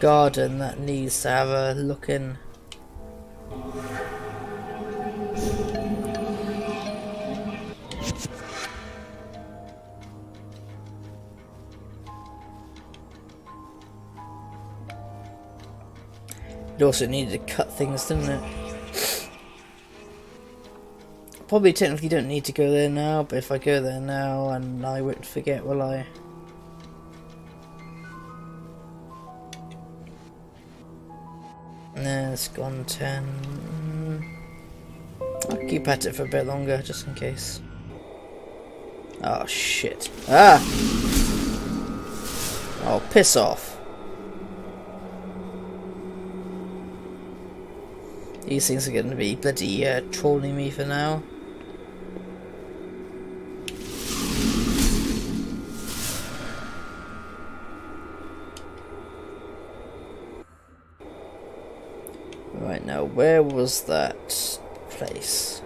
garden that needs to have a look in. It also needed to cut things, didn't it? Probably technically don't need to go there now, but if I go there now, and I won't forget, will I? Nah, it's gone 10. I'll keep at it for a bit longer, just in case. Oh shit. Ah! Oh, piss off. These things are going to be bloody trolling me for now. Right, now where was that place?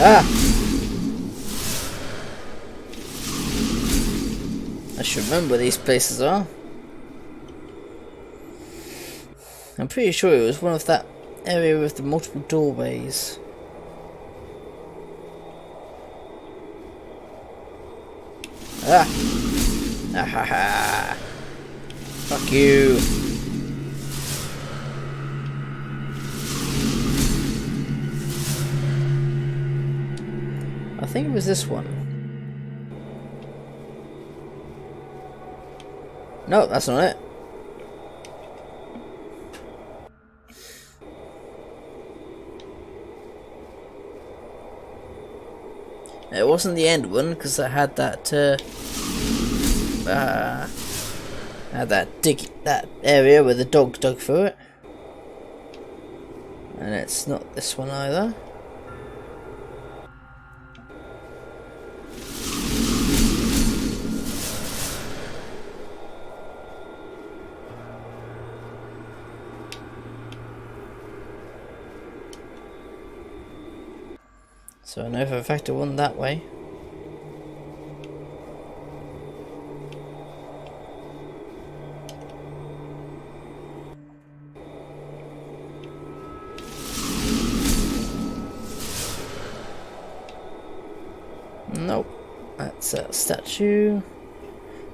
Ah! I should remember where these places are. I'm pretty sure it was one of that area with the multiple doorways. Ah! Ah ha ha! Fuck you! I think it was this one. No, that's not it. It wasn't the end one because I had that that area where the dog dug through it, and it's not this one either. So I know for a fact it wasn't that way. Nope, that's a statue.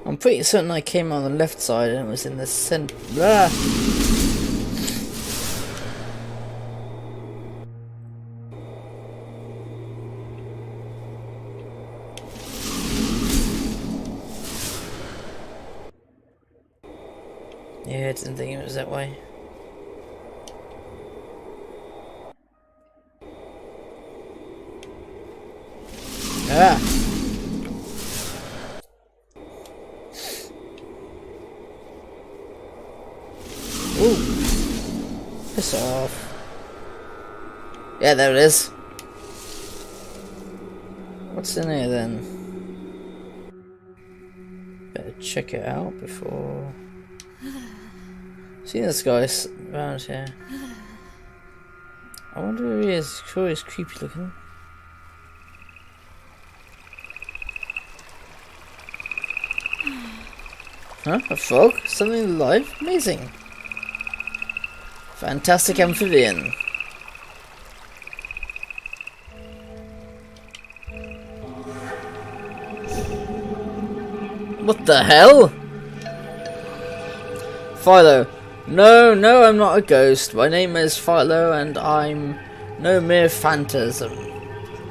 I'm pretty certain I came on the left side and it was in the center. Blah. Yeah, I didn't think it was that way. Ah! Ooh! Piss off. Yeah, there it is. What's in here then? Better check it out before... See this guy around here. I wonder who he is. Sure, he's creepy looking. Huh? A frog? Something alive? Amazing. Fantastic amphibian. What the hell? Philo. No, I'm not a ghost. My name is Philo and I'm no mere phantasm.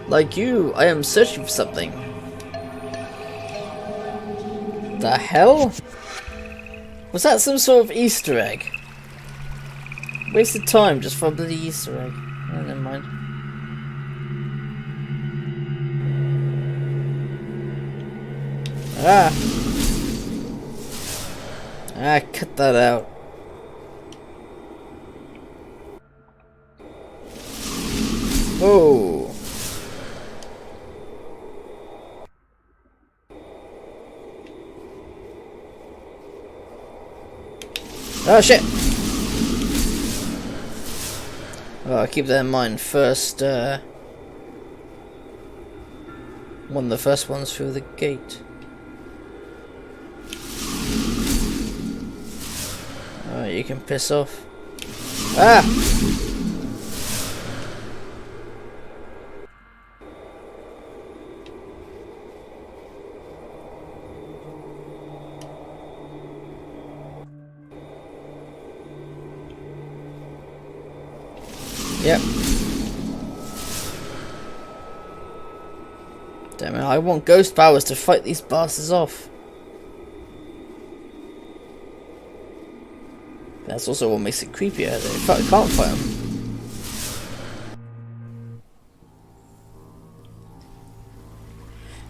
Like you, I am searching for something. The hell? Was that some sort of Easter egg? Wasted time just for a bloody Easter egg. Oh, never mind. Ah! Ah, cut that out. Whoa. Oh shit! Oh, I'll keep that in mind. First, one of the first ones through the gate. Oh, you can piss off. Ah! Yep. Damn it, I want ghost powers to fight these bastards off. That's also what makes it creepier. They can't fight them.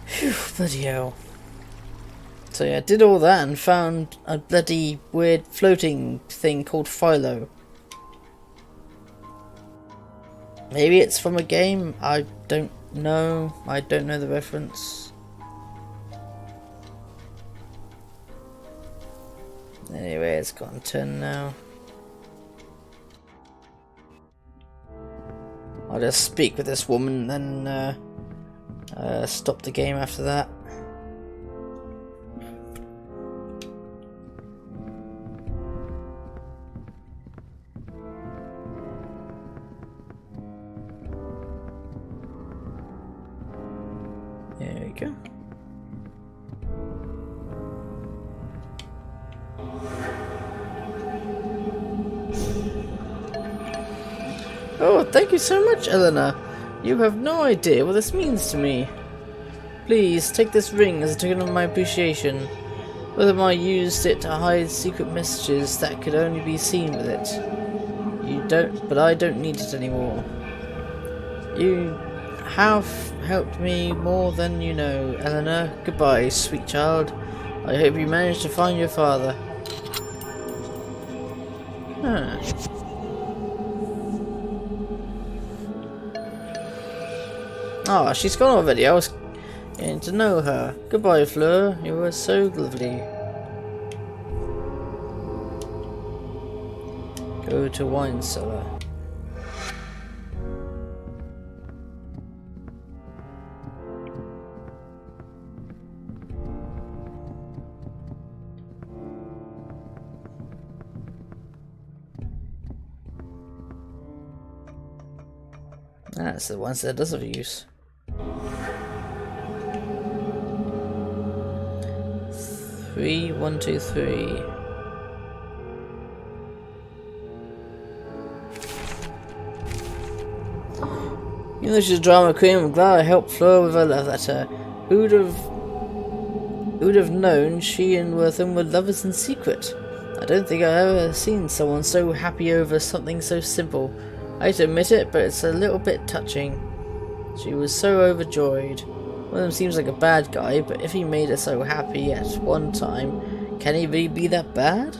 Phew, bloody hell. So yeah, I did all that and found a bloody weird floating thing called Philo. Maybe it's from a game, I don't know. I don't know the reference. Anyway, it's gotten 10 now. I'll just speak with this woman and then stop the game after that. There we go. Oh, thank you so much, Eleanor. You have no idea what this means to me. Please, take this ring as a token of my appreciation. Whether I used it to hide secret messages that could only be seen with it. But I don't need it anymore. You have helped me more than you know, Eleanor. Goodbye, sweet child. I hope you manage to find your father. Huh. Oh, she's gone already. I was getting to know her. Goodbye, Fleur. You were so lovely. Go to wine cellar. That's the ones that does have use. 3, 1, 2, 3. Even though she's a drama queen, I'm glad I helped Fleur with her love letter. Who'd have known she and Wortham were lovers in secret? I don't think I've ever seen someone so happy over something so simple. I hate to admit it, but it's a little bit touching. She was so overjoyed. William seems like a bad guy, but if he made her so happy at one time, can he really be that bad?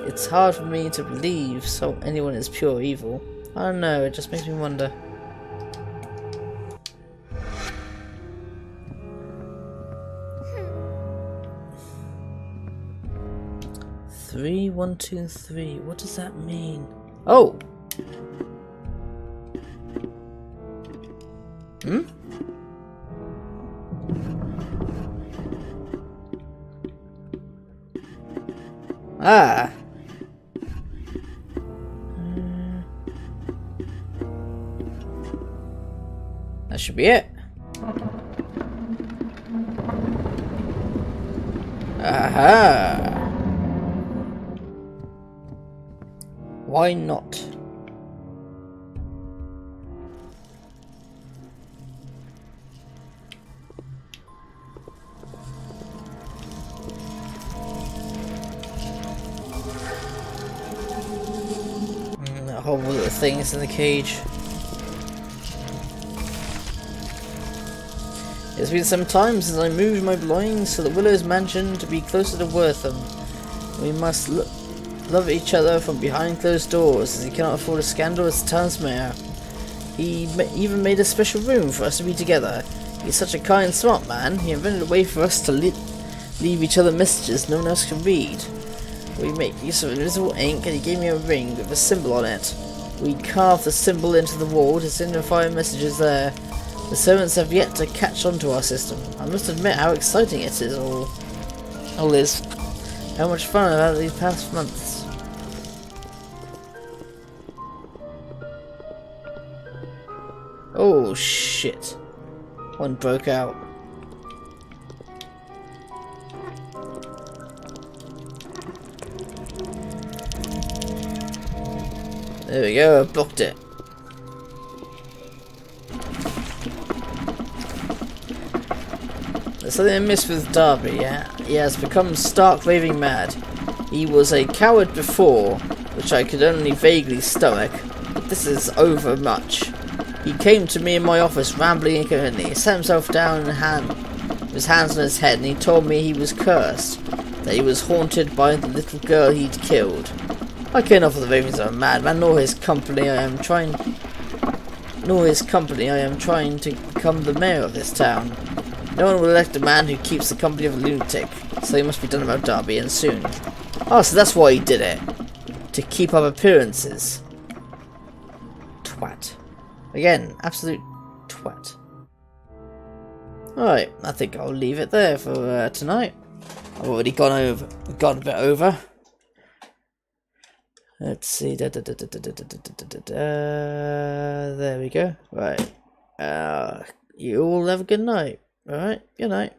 It's hard for me to believe anyone is pure evil. I don't know, it just makes me wonder. Three, 1, 2, 3. What does that mean? Oh! Hmm? Ah! That should be it. Aha! Why not? Horrible little things in the cage. It's been some time since I moved my belongings to the Willows mansion to be closer to Wortham. We must love each other from behind closed doors, as he cannot afford a scandal as town's mayor. He even made a special room for us to be together. He's such a kind, smart man. He invented a way for us to leave each other messages no one else can read. We make use of invisible ink, and he gave me a ring with a symbol on it. We carved the symbol into the wall to signify messages there. The servants have yet to catch on to our system. I must admit how exciting it is all is. How much fun I've had these past months. Oh shit. One broke out. There we go, I blocked it. There's something I missed with Darby, yeah? He has become stark raving mad. He was a coward before, which I could only vaguely stomach, but this is overmuch. He came to me in my office rambling incoherently. He sat himself down with his hands on his head, and he told me he was cursed, that he was haunted by the little girl he'd killed. I care not for the ravings of a madman, nor his company. I am trying to become the mayor of this town. No one will elect a man who keeps the company of a lunatic, so he must be done about Darby, and soon. Oh, so that's why he did it. To keep up appearances. Twat. Again, absolute twat. Alright, I think I'll leave it there for tonight. I've already gone a bit over. Let's see. There we go. Right. You all have a good night. Alright, good night.